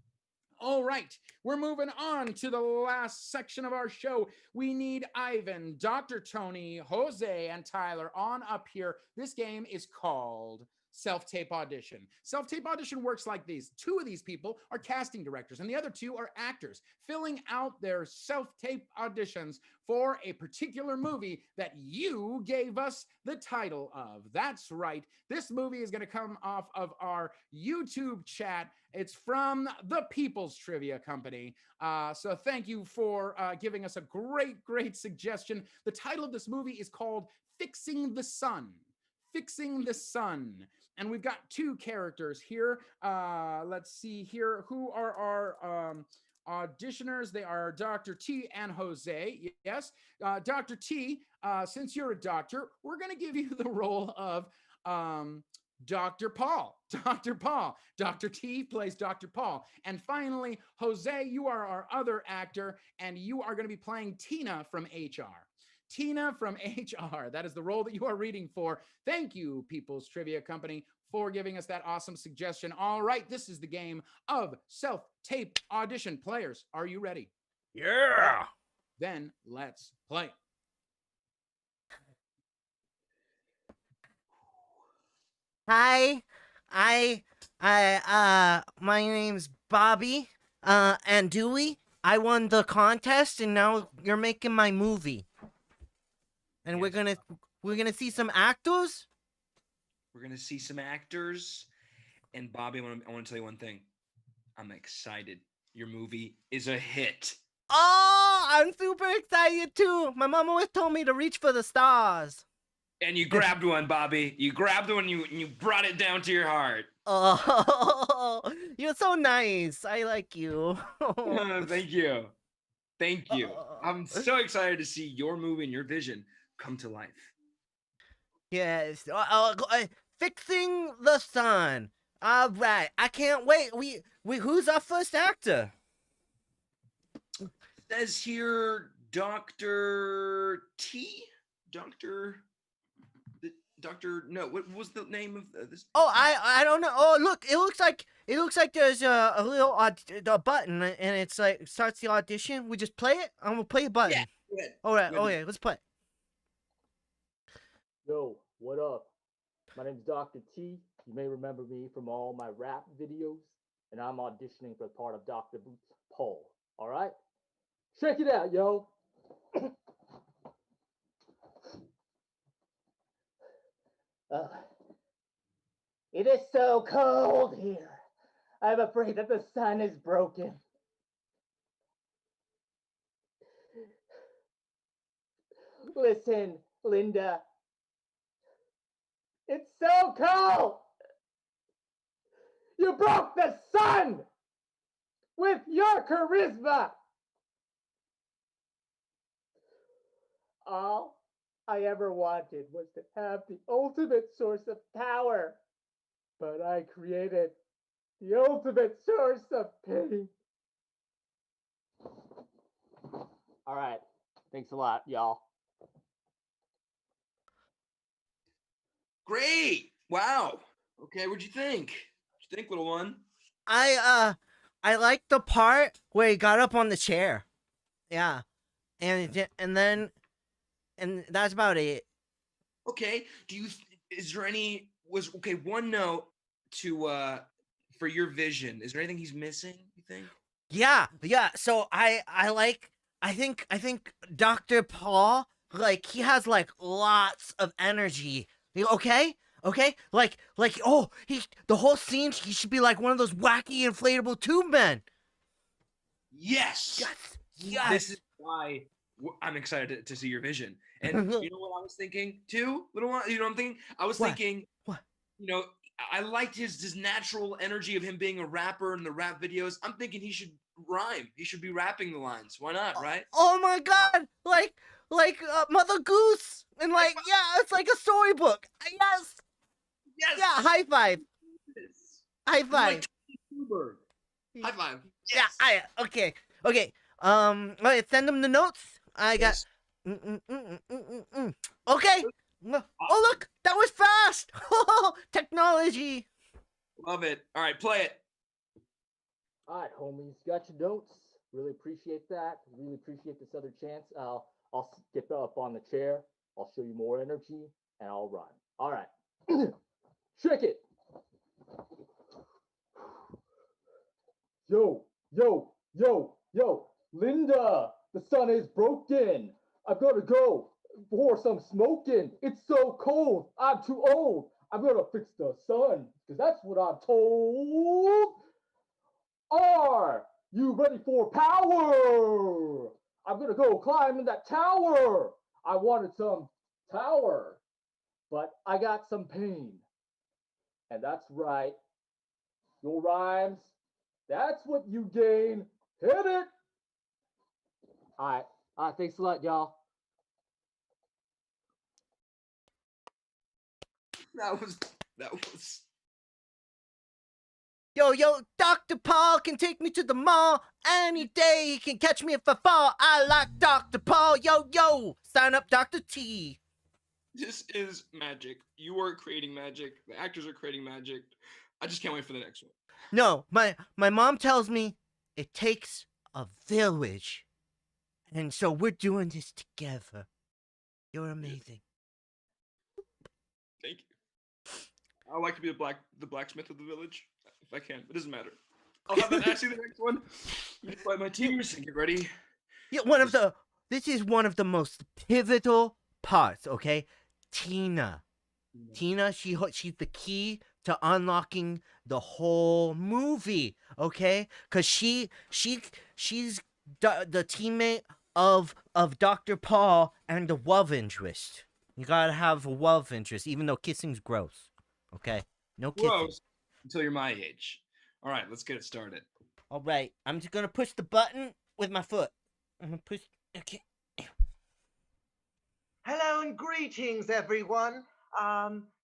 All right, we're moving on to the last section of our show. We need Ivan, Dr. Tony, Jose, and Tyler on up here. This game is called Self-Tape Audition. Self-Tape Audition works like these. Two of these people are casting directors, and the other two are actors, filling out their self-tape auditions for a particular movie that you gave us the title of. That's right. This movie is going to come off of our YouTube chat. It's from the People's Trivia Company. So thank you for giving us a great suggestion. The title of this movie is called Fixing the Sun. Fixing the Sun. And we've got two characters here. Let's see here. Who are our auditioners? They are Dr. T and Jose. Yes. Dr. T, since you're a doctor, we're going to give you the role of Dr. Paul. Dr. Paul. Dr. T plays Dr. Paul. And finally, Jose, you are our other actor, and you are going to be playing Tina from HR. Tina from HR. That is the role that you are reading for. Thank you, People's Trivia Company, for giving us that awesome suggestion. All right, this is the game of self-tape audition. Players, are you ready? Yeah. Then let's play. Hi, my name's Bobby, and Dewey. I won the contest, and now you're making my movie. And we're gonna see some actors. We're gonna see some actors, and Bobby, I want to tell you one thing. I'm excited. Your movie is a hit. Oh, I'm super excited too. My mom always told me to reach for the stars. And you grabbed one, Bobby. You grabbed one. You brought it down to your heart. Oh, you're so nice. I like you. Thank you. Thank you. I'm so excited to see your movie and your vision come to life. Yes. Fixing the Sun. All right. I can't wait. We who's our first actor? Says here, Dr. T? Doctor, no, what was the name of this? Oh, I don't know. Oh, look, it looks like there's a little a button, and it's like it starts the audition. We just play it. I'm gonna play a button. Yeah, go ahead. All right, okay, let's play. Yo, what up? My name's Dr. T. You may remember me from all my rap videos, and I'm auditioning for the part of Dr. Boots Paul. All right? Check it out, yo. It is so cold here. I'm afraid that the sun is broken. Listen, Linda. It's so cold. You broke the sun with your charisma. All I ever wanted was to have the ultimate source of power, but I created the ultimate source of pain. All right. Thanks a lot, y'all. Great. Wow. Okay, what'd you think? What'd you think, little one? I like the part where he got up on the chair. Yeah. And that's about it. Okay. One note to for your vision. Is there anything he's missing, you think? Yeah. So I think Dr. Paul, like, he has like lots of energy. Okay? Like the whole scene, he should be like one of those wacky inflatable tube men. Yes. Yes. This is why I'm excited to see your vision. And you know what I was thinking too, little one? You know what I'm thinking? I was thinking, what? You know, I liked his natural energy of him being a rapper in the rap videos. I'm thinking he should rhyme. He should be rapping the lines. Why not, right? Oh my God! Like Mother Goose, and like, yeah, it's like a storybook. Yes. Yes. Yeah. High five. High five. High five. Yes. Yeah. Okay. All right, send them the notes. I got. Okay. Oh, look, that was fast. Technology. Love it. All right, play it. All right, homies, got your notes. Really appreciate that. Really appreciate this other chance. I'll get up on the chair. I'll show you more energy, and I'll run. All right. Check it. Yo. Linda, the sun is broken. I've got to go for some smoking. It's so cold. I'm too old. I'm going to fix the sun, because that's what I'm told. Are you ready for power? I'm going to go climb in that tower. I wanted some tower, but I got some pain. And that's right. Your rhymes, that's what you gain. Hit it. All right, thanks a lot, y'all. That was. Yo, Dr. Paul can take me to the mall any day. He can catch me if I fall. I like Dr. Paul. Yo, sign up Dr. T. This is magic. You are creating magic. The actors are creating magic. I just can't wait for the next one. No, my mom tells me it takes a village. And so we're doing this together. You're amazing. Thank you. I'd like to be the blacksmith of the village, if I can. It doesn't matter. I'll have to ask you the next one. Let me play my tears and get ready. Yeah, this is one of the most pivotal parts, okay? Tina, she's the key to unlocking the whole movie, okay? Cause she's the teammate of Dr. Paul and the love interest. You gotta have a love interest, even though kissing's gross. Okay? No kissing. Gross until you're my age. All right, let's get it started. All right, I'm just gonna push the button with my foot. I'm gonna push. Okay. Hello and greetings, everyone.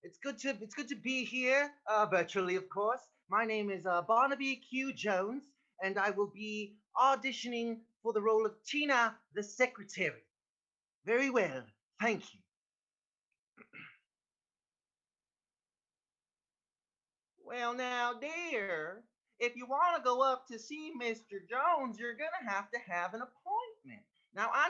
It's good to be here, virtually, of course. My name is Barnaby Q. Jones, and I will be auditioning for the role of Tina, the secretary. Very well, thank you. Well, now, dear, if you want to go up to see Mr. Jones, you're going to have an appointment. Now, I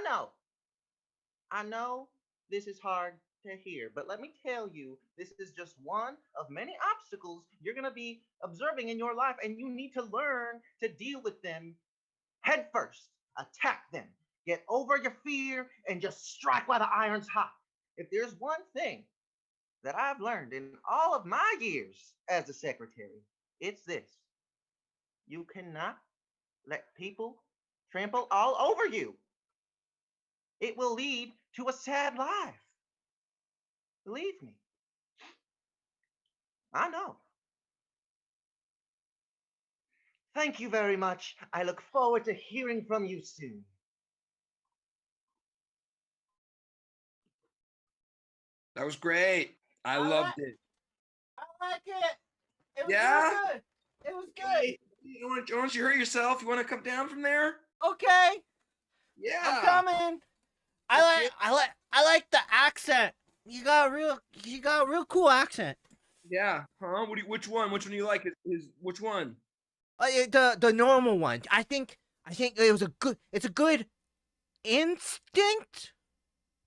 know this is hard to hear, but let me tell you, this is just one of many obstacles you're going to be observing in your life, and you need to learn to deal with them head first. Attack them. Get over your fear and just strike while the iron's hot. If there's one thing that I've learned in all of my years as a secretary, it's this. You cannot let people trample all over you. It will lead to a sad life. Believe me. I know. Thank you very much. I look forward to hearing from you soon. That was great. I loved it. I like it. It was Yeah? good. It was good. You want you hurt yourself? You want to come down from there? Okay. Yeah. I'm coming. I like the accent. you got a real cool accent. Yeah. Huh? Which one? Which one do you like? Which one? The normal one. I think it was it's a good instinct,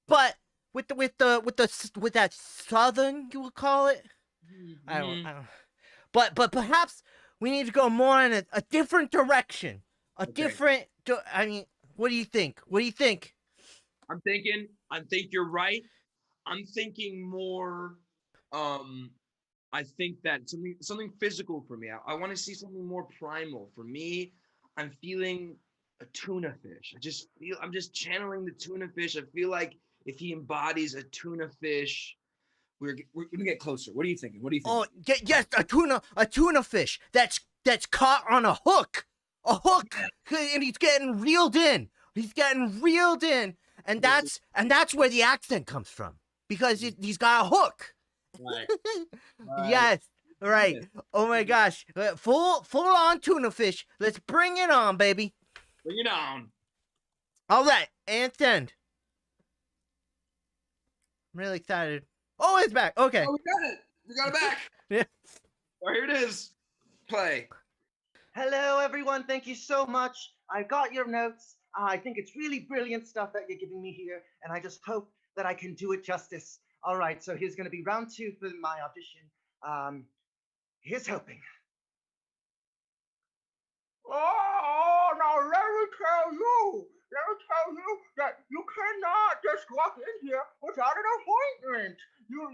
but with that southern, you would call it. I don't. But perhaps we need to go more in a different direction. I mean, what do you think? I think you're right. I'm thinking more. I think that something physical for me. I want to see something more primal. For me, I'm feeling a tuna fish. I'm just channeling the tuna fish. I feel like if he embodies a tuna fish, we're gonna get closer. What are you thinking? Oh, yes, a tuna fish that's caught on a hook, and he's getting reeled in. And that's where the accent comes from, because he's got a hook. Right. Yes, right. Oh my gosh, full on tuna fish. Let's bring it on, baby. Bring it on. All right, and send. I'm really excited. Oh, it's back. Okay. Oh, we got it. We got it back. Yeah. Oh, here it is. Play. Hello, everyone. Thank you so much. I got your notes. I think it's really brilliant stuff that you're giving me here, and I just hope that I can do it justice. All right, so here's going to be round 2 for my audition. Here's hoping. Oh, now let me tell you that you cannot just walk in here without an appointment. You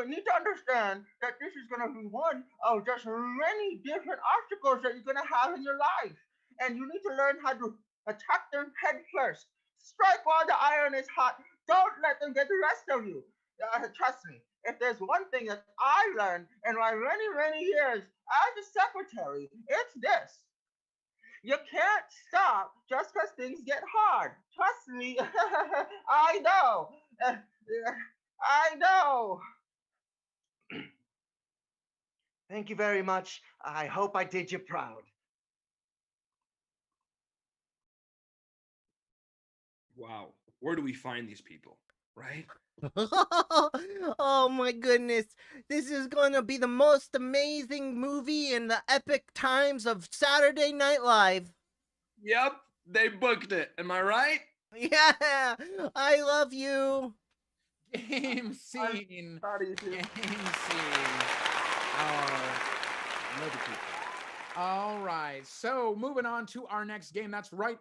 need to understand that this is going to be one of just many different obstacles that you're going to have in your life. And you need to learn how to attack them head first. Strike while the iron is hot. Don't let them get the rest of you. Trust me, if there's one thing that I learned in my many, many years as a secretary, it's this. You can't stop just because things get hard. Trust me. I know. I know. Thank you very much. I hope I did you proud. Wow. Where do we find these people? Right? Oh my goodness. This is going to be the most amazing movie in the epic times of Saturday Night Live. Yep, they booked it. Am I right? Yeah, I love you. Game scene. Game scene. All right. So moving on to our next game. That's right.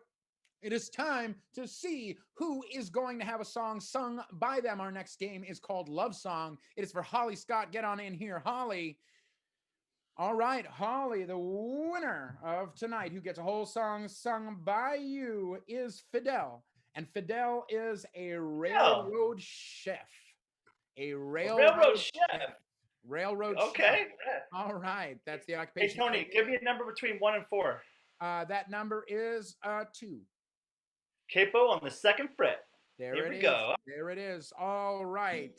It is time to see who is going to have a song sung by them. Our next game is called Love Song. It is for Holly Scott. Get on in here, Holly. All right, Holly, the winner of tonight, who gets a whole song sung by you, is Fidel. And Fidel is a railroad chef. A railroad chef. Railroad chef. Okay. All right, that's the occupation. Hey, Tony, give me a number between 1 and 4. That number is 2. Capo on the 2nd fret. Here we go. There it is. All right.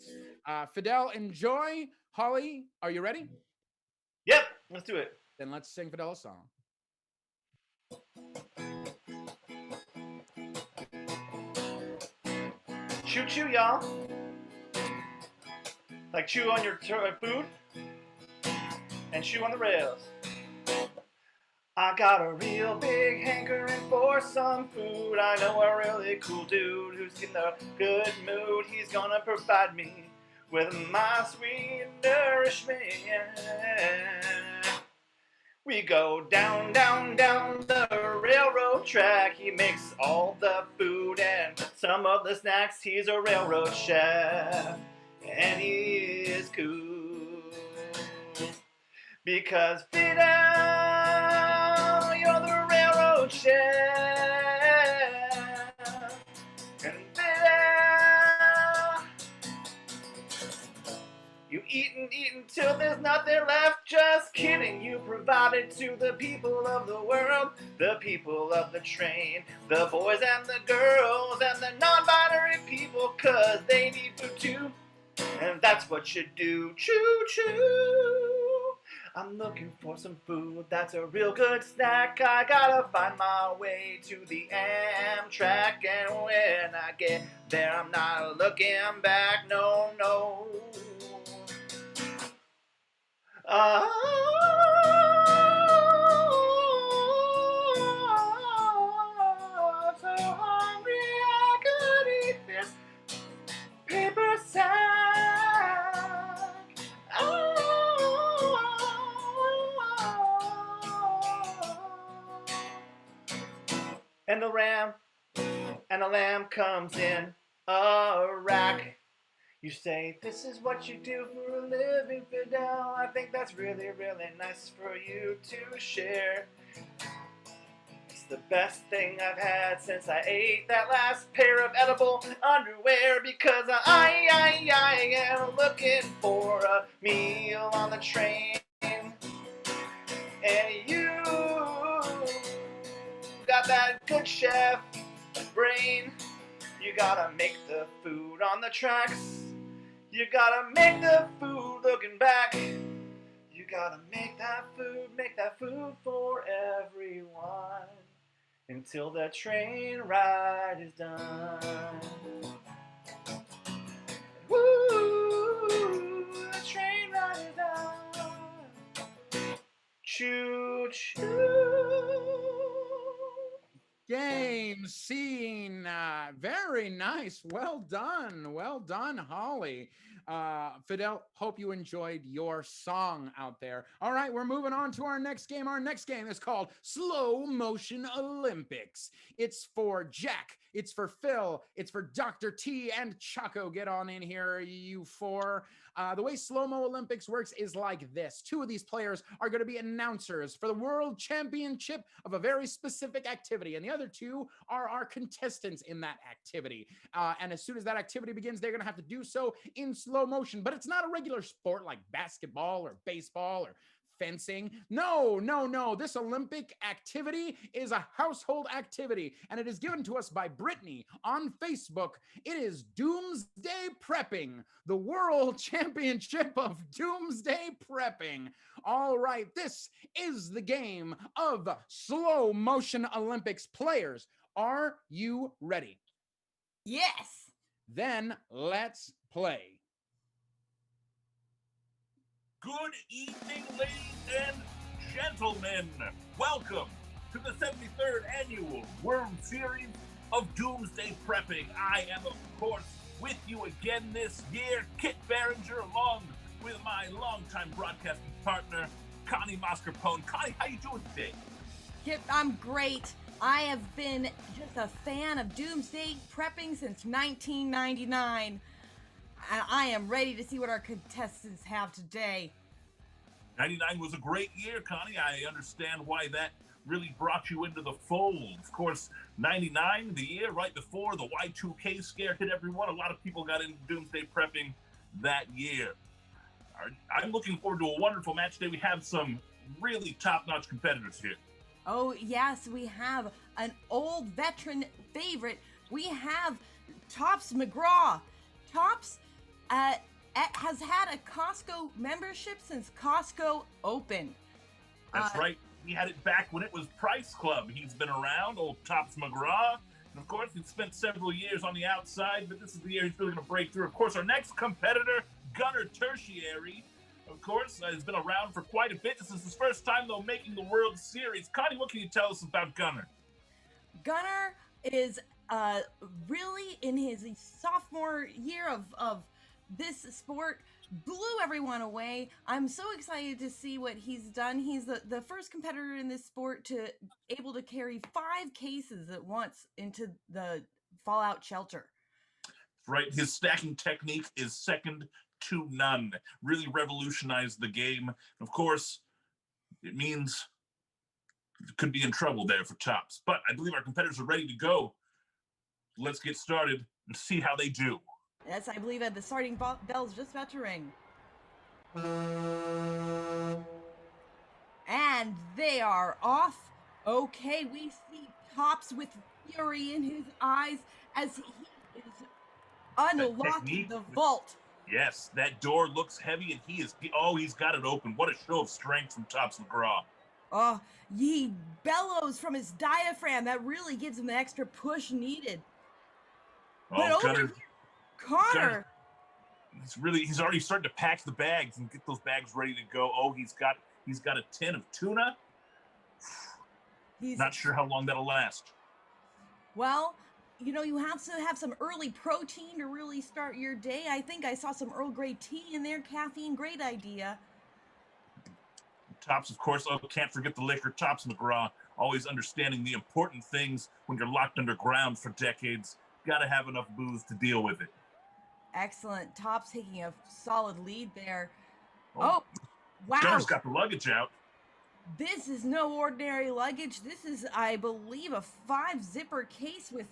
Fidel, enjoy. Holly, are you ready? Yep, let's do it. Then let's sing Fidel a song. Choo choo, y'all. Like chew on your food and chew on the rails. I got a real big hankering for some food. I know a really cool dude who's in a good mood. He's gonna provide me with my sweet nourishment. We go down, down, down the railroad track. He makes all the food and some of the snacks. He's a railroad chef, and he is cool. Because Fidel, you're the railroad chef. And Fidel, you eat until there's nothing left. Just kidding, you provide it to the people of the world, the people of the train, the boys and the girls, and the non-binary people, cause they need food too. And that's what you do. Choo choo. I'm looking for some food that's a real good snack. I gotta find my way to the Amtrak, and when I get there, I'm not looking back. No, no. So hungry I could eat this paper sack. And the ram and the lamb comes in a rack. You say, this is what you do for a living, Fidel. I think that's really, really nice for you to share. It's the best thing I've had since I ate that last pair of edible underwear, because I am looking for a meal on the train. And you got that good chef brain. You gotta make the food on the tracks. You gotta make the food looking back. You gotta make that food for everyone until the train ride is done. Woo, the train ride is done. Choo choo. Game scene. Very nice. Well done, Holly. Fidel, hope you enjoyed your song out there. All right, we're moving on to our next game. Our next game is called Slow Motion Olympics. It's for Jack, it's for Phil, it's for Dr. T and Chaco. Get on in here, you four. The way Slow-Mo Olympics works is like this. Two of these players are going to be announcers for the World Championship of a very specific activity, and the other two are our contestants in that activity. And as soon as that activity begins, they're going to have to do so in slow motion. But it's not a regular sport like basketball or baseball or fencing. No. This Olympic activity is a household activity, and it is given to us by Brittany on Facebook. It is Doomsday Prepping, the World Championship of Doomsday Prepping. All right, this is the game of Slow Motion Olympics. Players, are you ready? Yes. Then let's play. Good evening, ladies and gentlemen. Welcome to the 73rd Annual World Series of Doomsday Prepping. I am, of course, with you again this year, Kit Berenger, along with my longtime broadcasting partner, Connie Mascarpone. Connie, how you doing today? Kit, I'm great. I have been just a fan of Doomsday Prepping since 1999. I am ready to see what our contestants have today. 99 was a great year, Connie. I understand why that really brought you into the fold. Of course, 99, the year right before the Y2K scare hit everyone. A lot of people got into Doomsday Prepping that year. I'm looking forward to a wonderful match today. We have some really top-notch competitors here. Oh, yes, we have an old veteran favorite. We have Tops McGraw. Tops has had a Costco membership since Costco opened. That's right. He had it back when it was Price Club. He's been around, old Tops McGraw. And of course, he's spent several years on the outside, but this is the year he's really going to break through. Of course, our next competitor, Gunner Tertiary, of course, has been around for quite a bit. This is his first time, though, making the World Series. Connie, what can you tell us about Gunner? Gunner is really in his sophomore year of this sport, blew everyone away. I'm so excited to see what he's done. He's the first competitor in this sport to able to carry 5 cases at once into the fallout shelter. Right, his stacking technique is second to none. Really revolutionized the game. Of course, it means it could be in trouble there for Tops. But I believe our competitors are ready to go. Let's get started and see how they do. Yes, I believe that the starting bell's just about to ring. And they are off. Okay, we see Tops with fury in his eyes as he is unlocking the vault Yes, that door looks heavy, and he's got it open. What a show of strength from Tops McGraw. Oh, he bellows from his diaphragm. That really gives him the extra push needed. But over here, Connor. He's already starting to pack the bags and get those bags ready to go. Oh, he's got a tin of tuna. He's not sure how long that'll last. Well, you have to have some early protein to really start your day. I think I saw some Earl Grey tea in there. Caffeine, great idea. Tops, of course. Oh, can't forget the liquor. Tops McGraw, always understanding the important things when you're locked underground for decades. Got to have enough booze to deal with it. Excellent. Tops taking a solid lead there. Oh, wow. Gunner's got the luggage out. This is no ordinary luggage. This is, I believe, a 5-zipper case with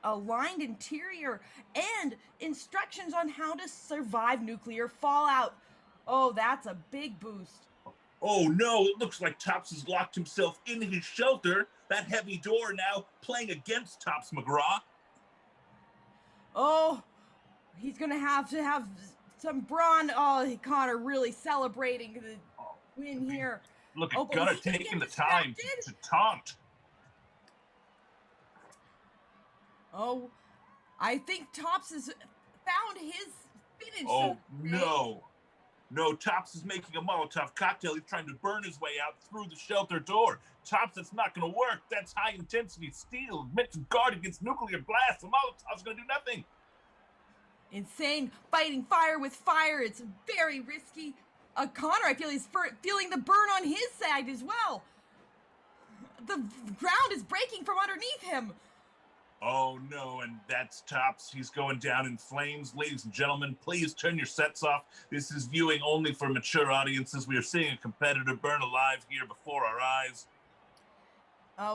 a lined interior and instructions on how to survive nuclear fallout. Oh, that's a big boost. Oh no, it looks like Tops has locked himself in his shelter. That heavy door now playing against Tops McGraw. Oh, he's gonna have to have some brawn. Oh, Connor really celebrating the win here. Look at Gunner taking the time to taunt. Oh, I think Tops has found his finish. Oh, no. No, Tops is making a Molotov cocktail. He's trying to burn his way out through the shelter door. Tops, that's not going to work. That's high-intensity steel meant to guard against nuclear blasts. The Molotov's going to do nothing. Insane. Fighting fire with fire. It's very risky. Connor, I feel he's feeling the burn on his side as well. The ground is breaking from underneath him. Oh, no, and that's Tops. He's going down in flames. Ladies and gentlemen, please turn your sets off. This is viewing only for mature audiences. We are seeing a competitor burn alive here before our eyes.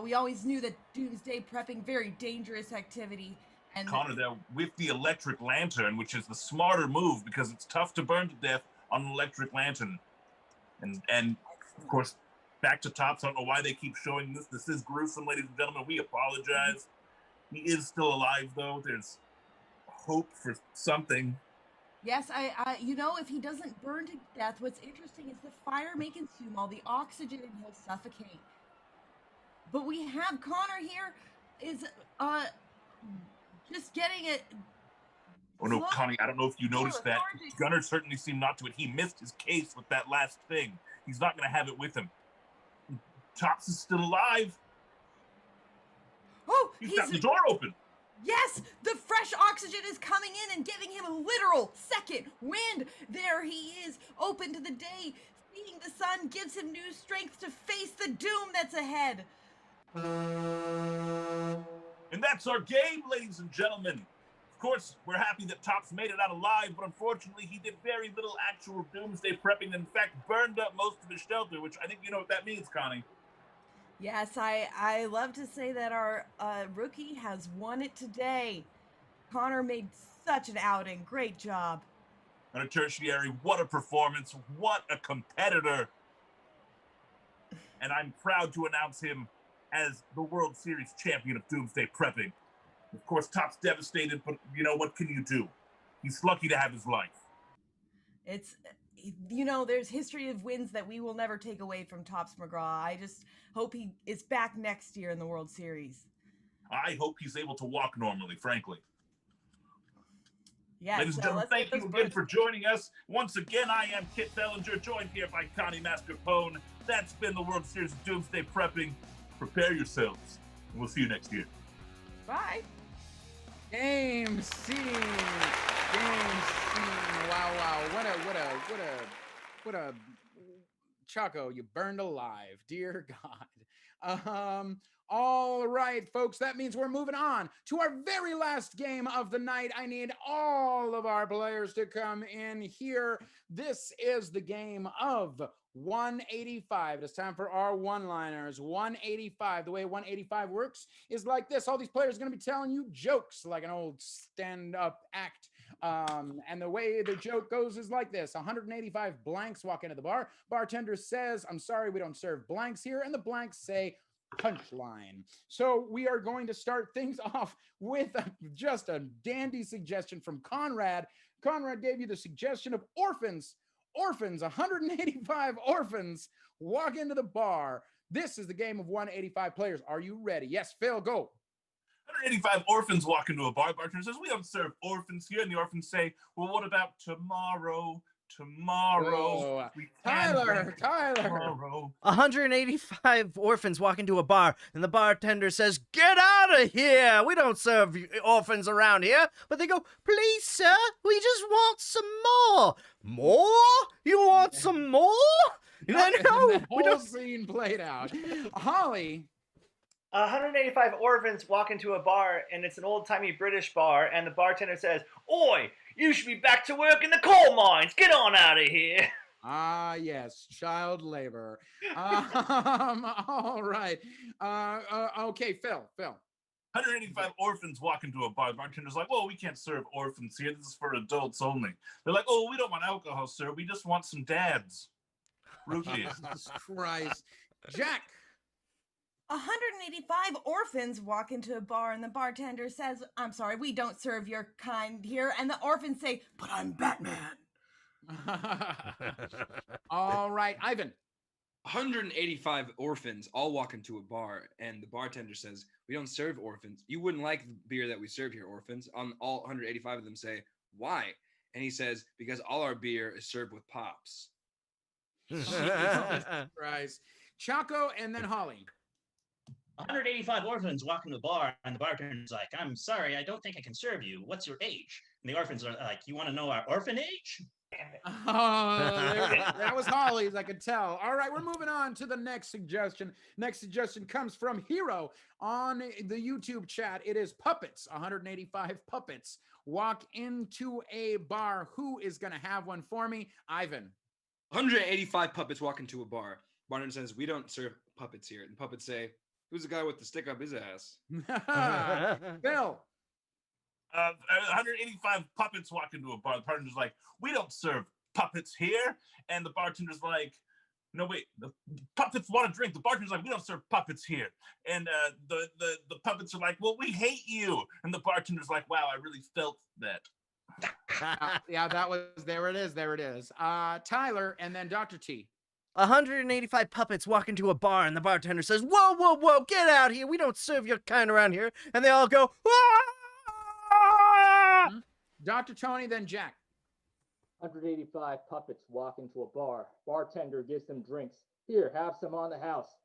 We always knew that doomsday prepping, very dangerous activity. And Connor, there with the electric lantern, which is the smarter move because it's tough to burn to death on an electric lantern. And of course, back to Tops. I don't know why they keep showing this. This is gruesome, ladies and gentlemen. We apologize. He is still alive, though. There's hope for something. Yes, if he doesn't burn to death, what's interesting is the fire may consume all the oxygen and he'll suffocate. But we have Connor here is just getting it. Oh no, Connie, I don't know if you noticed that. Gunner certainly seemed not to it. He missed his case with that last thing. He's not going to have it with him. Tops is still alive. Oh, he's got the door open. Yes, the fresh oxygen is coming in and giving him a literal second wind. There he is, open to the day. Seeing the sun gives him new strength to face the doom that's ahead. And that's our game, ladies and gentlemen. Of course, we're happy that Tops made it out alive, but unfortunately, he did very little actual doomsday prepping. In fact, burned up most of his shelter, which I think you know what that means, Connie. Yes, I love to say that our rookie has won it today. Connor made such an outing. Great job. On a tertiary, what a performance. What a competitor. And I'm proud to announce him as the World Series champion of Doomsday Prepping. Of course, Tops devastated, but what can you do? He's lucky to have his life. It's, there's history of wins that we will never take away from Tops McGraw. I just hope he is back next year in the World Series. I hope he's able to walk normally, frankly. Yes, ladies and gentlemen, thank you again for joining us. Once again, I am Kit Bellinger, joined here by Connie Mascarpone. That's been the World Series of Doomsday Prepping. Prepare yourselves, and we'll see you next year. Bye. Game scene. Wow. What a Choco, you burned alive. Dear God. All right, folks, that means we're moving on to our very last game of the night. I need all of our players to come in here. This is the game of 185. It's time for our one-liners. 185. The way 185 works is like this. All these players are going to be telling you jokes like an old stand-up act. And the way the joke goes is like this. 185 blanks walk into the bar. Bartender says, "I'm sorry, we don't serve blanks here." And the blanks say, "Punchline." So we are going to start things off with just a dandy suggestion from Conrad. Conrad gave you the suggestion of orphans. Orphans, 185 orphans walk into the bar. This is the game of 185 players. Are you ready? Yes, Phil, go. 185 orphans walk into a bar. The bartender says, we don't serve orphans here. And the orphans say, well, what about tomorrow? Tomorrow. Tyler. Tomorrow. 185 orphans walk into a bar, and the bartender says, get out of here! We don't serve orphans around here. But they go, please, sir, we just want some more. More? You want some more? No, the whole scene played out. Holly. 185 orphans walk into a bar, and it's an old-timey British bar, and the bartender says, oi, you should be back to work in the coal mines. Get on out of here. Ah, yes, child labor. All right. Okay, Phil. 185 orphans walk into a bar. The bartender's like, well, we can't serve orphans here. This is for adults only. They're like, oh, we don't want alcohol, sir. We just want some dads. Root beer. Jesus Christ. Jack. 185 orphans walk into a bar and the bartender says, I'm sorry, we don't serve your kind here. And the orphans say, but I'm Batman. All right, Ivan. 185 orphans all walk into a bar, and the bartender says, we don't serve orphans. You wouldn't like the beer that we serve here, orphans. All 185 of them say, why? And he says, because all our beer is served with pops. Christ. Chaco and then Holly. 185 orphans walk into a bar, and the bartender's like, I'm sorry, I don't think I can serve you. What's your age? And the orphans are like, you want to know our orphan age? That was Holly's, I could tell. All right, we're moving on to the next suggestion. Next suggestion comes from Hero on the YouTube chat. It is puppets. 185 puppets walk into a bar. Who is going to have one for me? Ivan. 185 puppets walk into a bar. Bartender says, we don't serve puppets here. And puppets say, who's the guy with the stick up his ass? Bill. 185 puppets walk into a bar. The bartender's like, we don't serve puppets here. And the bartender's like, no, wait, the puppets want to drink. The bartender's like, we don't serve puppets here. And the puppets are like, well, we hate you. And the bartender's like, wow, I really felt that. Yeah, that was, there it is. Tyler and then Dr. T. 185 puppets walk into a bar, and the bartender says, whoa, whoa, whoa, get out here. We don't serve your kind around here. And they all go, ah! Dr. Tony, then Jack. 185 puppets walk into a bar. Bartender gives them drinks. Here, have some on the house.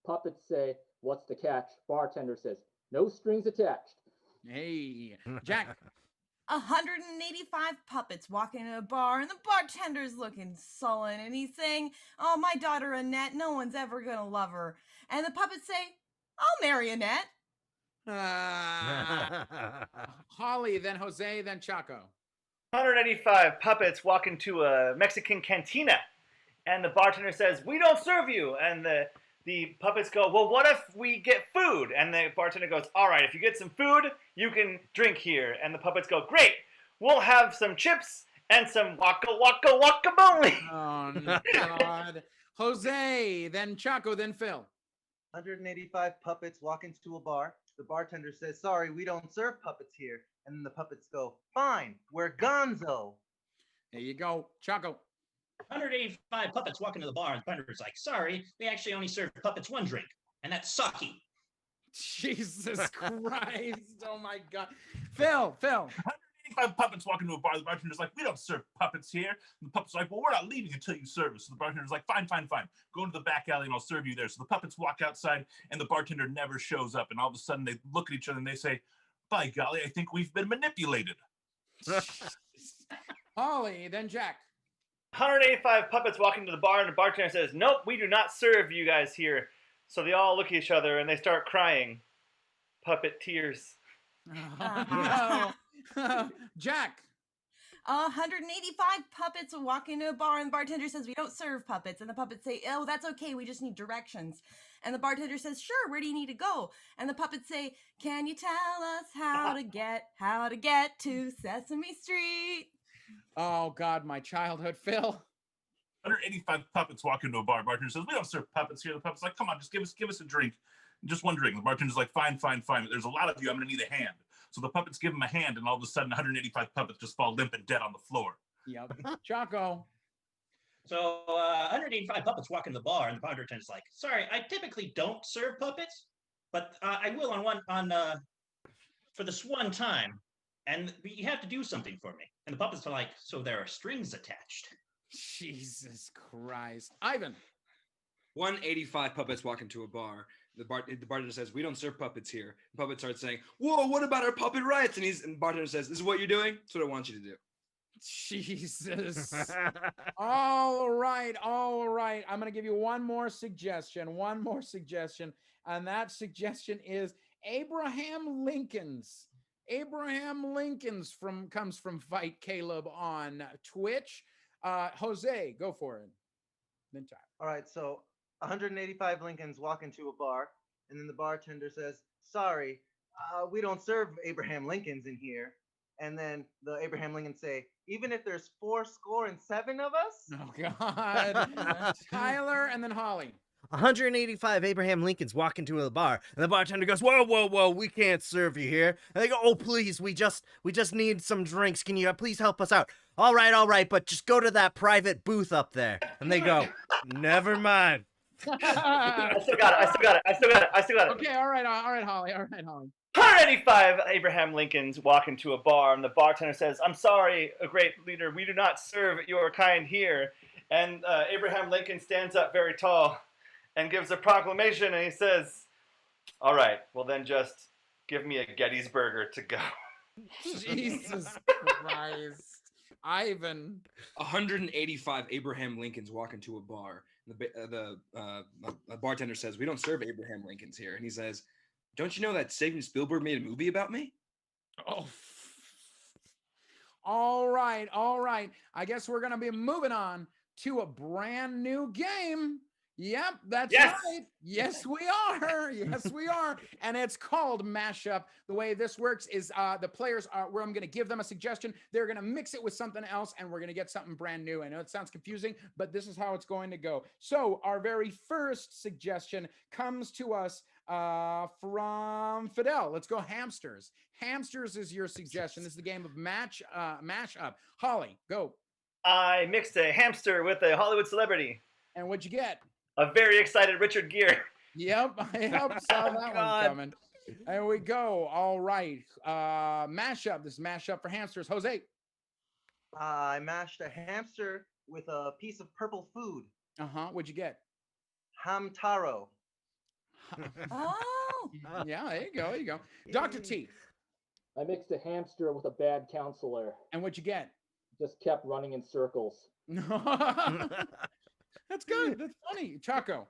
Puppets say, what's the catch? Bartender says, no strings attached. Hey, Jack. 185 puppets walk into a bar, and the bartender's looking sullen, and he's saying, oh, my daughter Annette, no one's ever gonna love her. And the puppets say, I'll marry Annette. Holly, then Jose, then Chaco. 185 puppets walk into a Mexican cantina, and the bartender says, we don't serve you. And the puppets go, well, what if we get food? And the bartender goes, all right, if you get some food, you can drink here. And the puppets go, great, we'll have some chips and some waka waka guacamole. Oh, God. Jose, then Chaco, then Phil. 185 puppets walk into a bar. The bartender says, sorry, we don't serve puppets here. And then the puppets go, fine, we're gonzo. There you go. Chaco. 185 puppets walk into the bar, and the bartender's like, sorry, we actually only serve puppets one drink, and that's sake. Jesus Christ. Oh, my God. Phil. 185 puppets walk into a bar. The bartender's like, we don't serve puppets here. And the puppets are like, well, we're not leaving until you serve us. So the bartender's like, fine. Go into the back alley and I'll serve you there. So the puppets walk outside and the bartender never shows up. And all of a sudden they look at each other and they say, by golly, I think we've been manipulated. Holly, then Jack. 185 puppets walk into the bar, and the bartender says, nope, we do not serve you guys here. So they all look at each other and they start crying. Puppet tears. No. Jack. 185 puppets walk into a bar, and the bartender says, we don't serve puppets. And the puppets say, oh, that's okay, we just need directions. And the bartender says, sure, where do you need to go? And the puppets say, can you tell us how to get to Sesame Street? Oh, God, my childhood. Phil. 185 puppets walk into a bar. Bartender says, we don't serve puppets here. The puppet's like, come on, just give us a drink. Just one drink. The bartender's like, fine. There's a lot of you. I'm going to need a hand. So the puppets give him a hand, and all of a sudden 185 puppets just fall limp and dead on the floor. Yep. Choco. So 185 puppets walk in the bar, and the bartender's like, "Sorry, I typically don't serve puppets, but I will for this one time, and you have to do something for me." And the puppets are like, "So there are strings attached." Jesus Christ, Ivan. 185 puppets walk into a bar. The bartender says, "We don't serve puppets here." The puppet starts saying, "Whoa, what about our puppet rights?" And the bartender says, "This is what you're doing. That's what I want you to do." Jesus. All right. I'm going to give you one more suggestion, and that suggestion is Abraham Lincoln's. Comes from Fight Caleb on Twitch. Jose, go for it. Then Tyler. All right, so 185 Lincolns walk into a bar, and then the bartender says, "Sorry, we don't serve Abraham Lincolns in here." And then the Abraham Lincolns say, "Even if there's 407 of us?" Oh, God. Tyler and then Holly. 185 Abraham Lincolns walk into a bar, and the bartender goes, whoa, we can't serve you here. And they go, "Oh, please, we just need some drinks. Can you please help us out?" All right, but just go to that private booth up there. And they go, "Never mind." I still got it. Okay, all right, Holly. 185 Abraham Lincolns walk into a bar, and the bartender says, "I'm sorry, a great leader, we do not serve your kind here." And Abraham Lincoln stands up very tall and gives a proclamation, and he says, "All right, well then just give me a Gettysburger to go." Jesus Christ. Ivan. 185 Abraham Lincolns walk into a bar. The bartender says, "We don't serve Abraham Lincolns here." And he says, "Don't you know that Steven Spielberg made a movie about me?" Oh. All right. I guess we're going to be moving on to a brand new game. Yep, that's right. Yes, we are. And it's called Mashup. The way this works is the players are where I'm going to give them a suggestion. They're going to mix it with something else, and we're going to get something brand new. I know it sounds confusing, but this is how it's going to go. So our very first suggestion comes to us from Fidel. Let's go hamsters. Hamsters is your suggestion. This is the game of mashup. Holly, go. I mixed a hamster with a Hollywood celebrity. And what'd you get? A very excited Richard Gere. Yep, I saw that one coming. There we go. All right. Mashup. This is mashup for hamsters. Jose. I mashed a hamster with a piece of purple food. What'd you get? Ham taro. Oh. Yeah, there you go. Dr. T. I mixed a hamster with a bad counselor. And what'd you get? Just kept running in circles. That's good. That's funny. Chaco.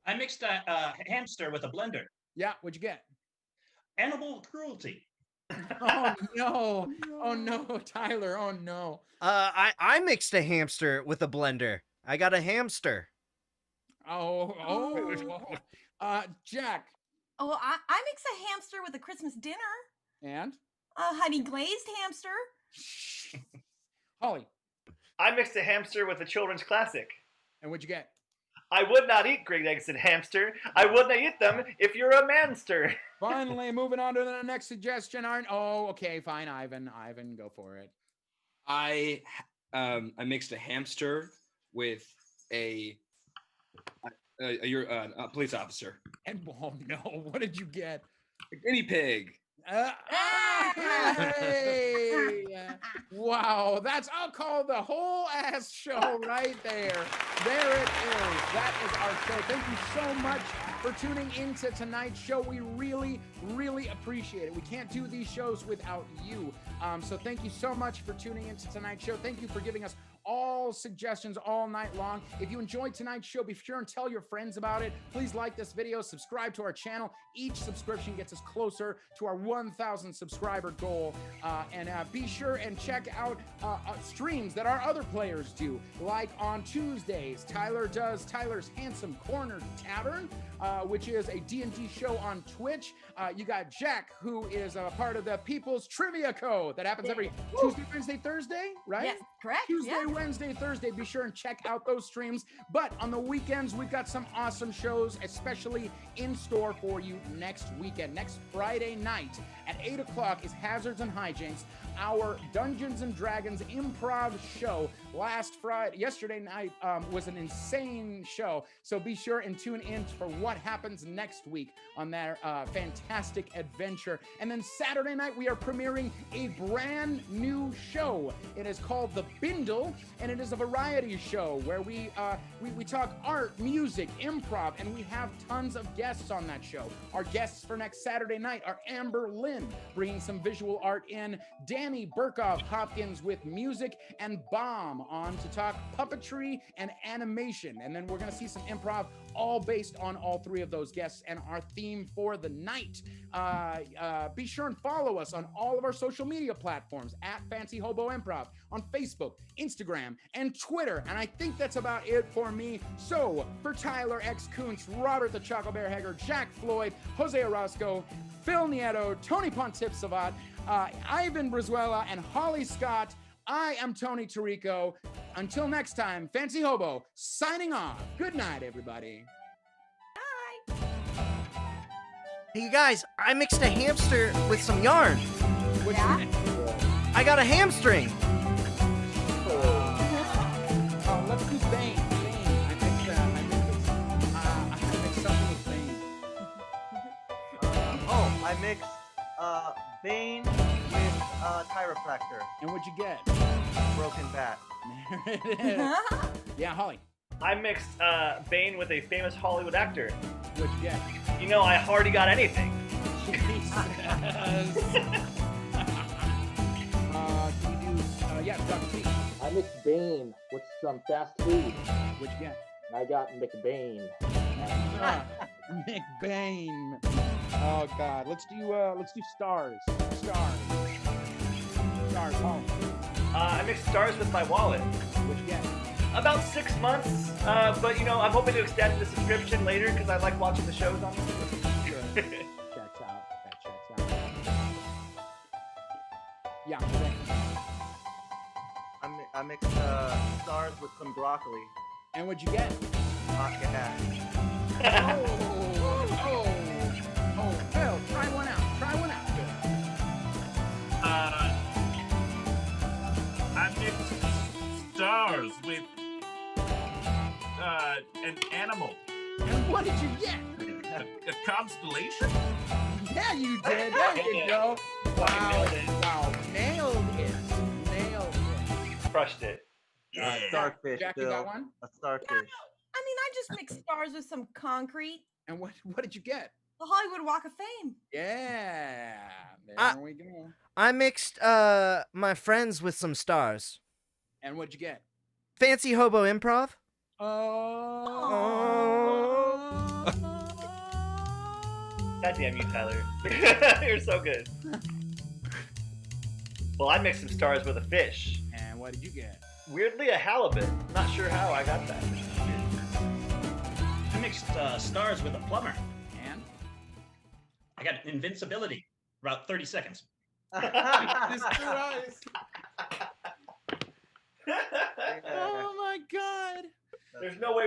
I mixed a hamster with a blender. Yeah, what'd you get? Animal cruelty. Oh no, Tyler. Oh no. I mixed a hamster with a blender. I got a hamster. Jack. Oh, I mix a hamster with a Christmas dinner. And? A honey glazed hamster. Holly. I mixed a hamster with a children's classic. And what'd you get? I would not eat great eggs and hamster. I would not eat them if you're a manster. Finally, moving on to the next suggestion. Okay, fine, Ivan. Ivan, go for it. I mixed a hamster with a police officer. And oh no, what did you get? A guinea pig. Hey! Wow, I'll call the whole ass show right there. There it is. That is our show. Thank you so much for tuning into tonight's show. We really, really appreciate it. We can't do these shows without you. So thank you so much for tuning into tonight's show. Thank you for giving us all suggestions all night long. If you enjoyed tonight's show, be sure and tell your friends about it. Please like this video, subscribe to our channel. Each subscription gets us closer to our 1,000 subscriber goal. And be sure and check out streams that our other players do. Like on Tuesdays, Tyler does Tyler's Handsome Corner Tavern, which is a D&D show on Twitch. You got Jack, who is a part of the People's Trivia Co. That happens every Tuesday, Wednesday, Thursday, right? Yes, correct. Tuesday, yeah. Wednesday, Thursday. Be sure and check out those streams. But on the weekends, we've got some awesome shows, especially in store for you next weekend. Next Friday night at 8 o'clock is Hazards and Hijinks, our Dungeons and Dragons improv show. Yesterday night was an insane show. So be sure and tune in for what happens next week on that fantastic adventure. And then Saturday night, we are premiering a brand new show. It is called The Bindle, and it is a variety show where we talk art, music, improv, and we have tons of guests on that show. Our guests for next Saturday night are Amber Lynn, bringing some visual art in, Danny Burkhoff Hopkins with music, and Bomb on to talk puppetry and animation. And then we're going to see some improv, all based on all three of those guests and our theme for the night. Be sure and follow us on all of our social media platforms at Fancy Hobo Improv on Facebook, Instagram, and Twitter. And I think that's about it for me. So for Tyler X. Koontz, Robert the Choco Bear Heger, Jack Floyd, Jose Orozco, Phil Nieto, Tony Phonethibsavads, Ivan Brizuela, and Holly Scott, I am Tony Torrico. Until next time, Fancy Hobo signing off. Good night, everybody. Bye. Hey, you guys, I mixed a hamster with some yarn. What'd Yeah? you get? I got a hamstring. Let's do Bane. I mixed something with Bane. I mixed Bane with chiropractor. And what'd you get? Broken bat. There it is. Yeah, Holly. I mixed Bane with a famous Hollywood actor. What'd you get? You know, I hardly got anything. Jesus. Can you do, yeah, Dr. P. I mixed Bane with some fast food. What'd you get? I got McBain. McBain. Oh God. Let's do stars. Stars. Home. I mixed stars with my wallet. What'd you get? About 6 months, but you know, I'm hoping to extend the subscription later because I like watching the shows on Good. Checks out. That checks out. Yeah. Okay. I mixed stars with some broccoli. And what'd you get? Hot gas. Oh, Phil, try one out. I mixed stars with an animal. And what did you get? A constellation? Yeah, you did. There you go. Wow. Nailed it. Crushed it. Starfish. Jack, you Bill. got one? A starfish. I mean, I just mixed stars with some concrete. And what did you get? The Hollywood Walk of Fame. Yeah. There we go. I mixed my friends with some stars. And what'd you get? Fancy Hobo Improv. God damn you, Tyler. You're so good. Well, I mixed some stars with a fish. And what did you get? Weirdly, a halibut. Not sure how I got that. I mixed stars with a plumber. And? I got invincibility. About 30 seconds. Jesus Christ. Oh my God. There's no way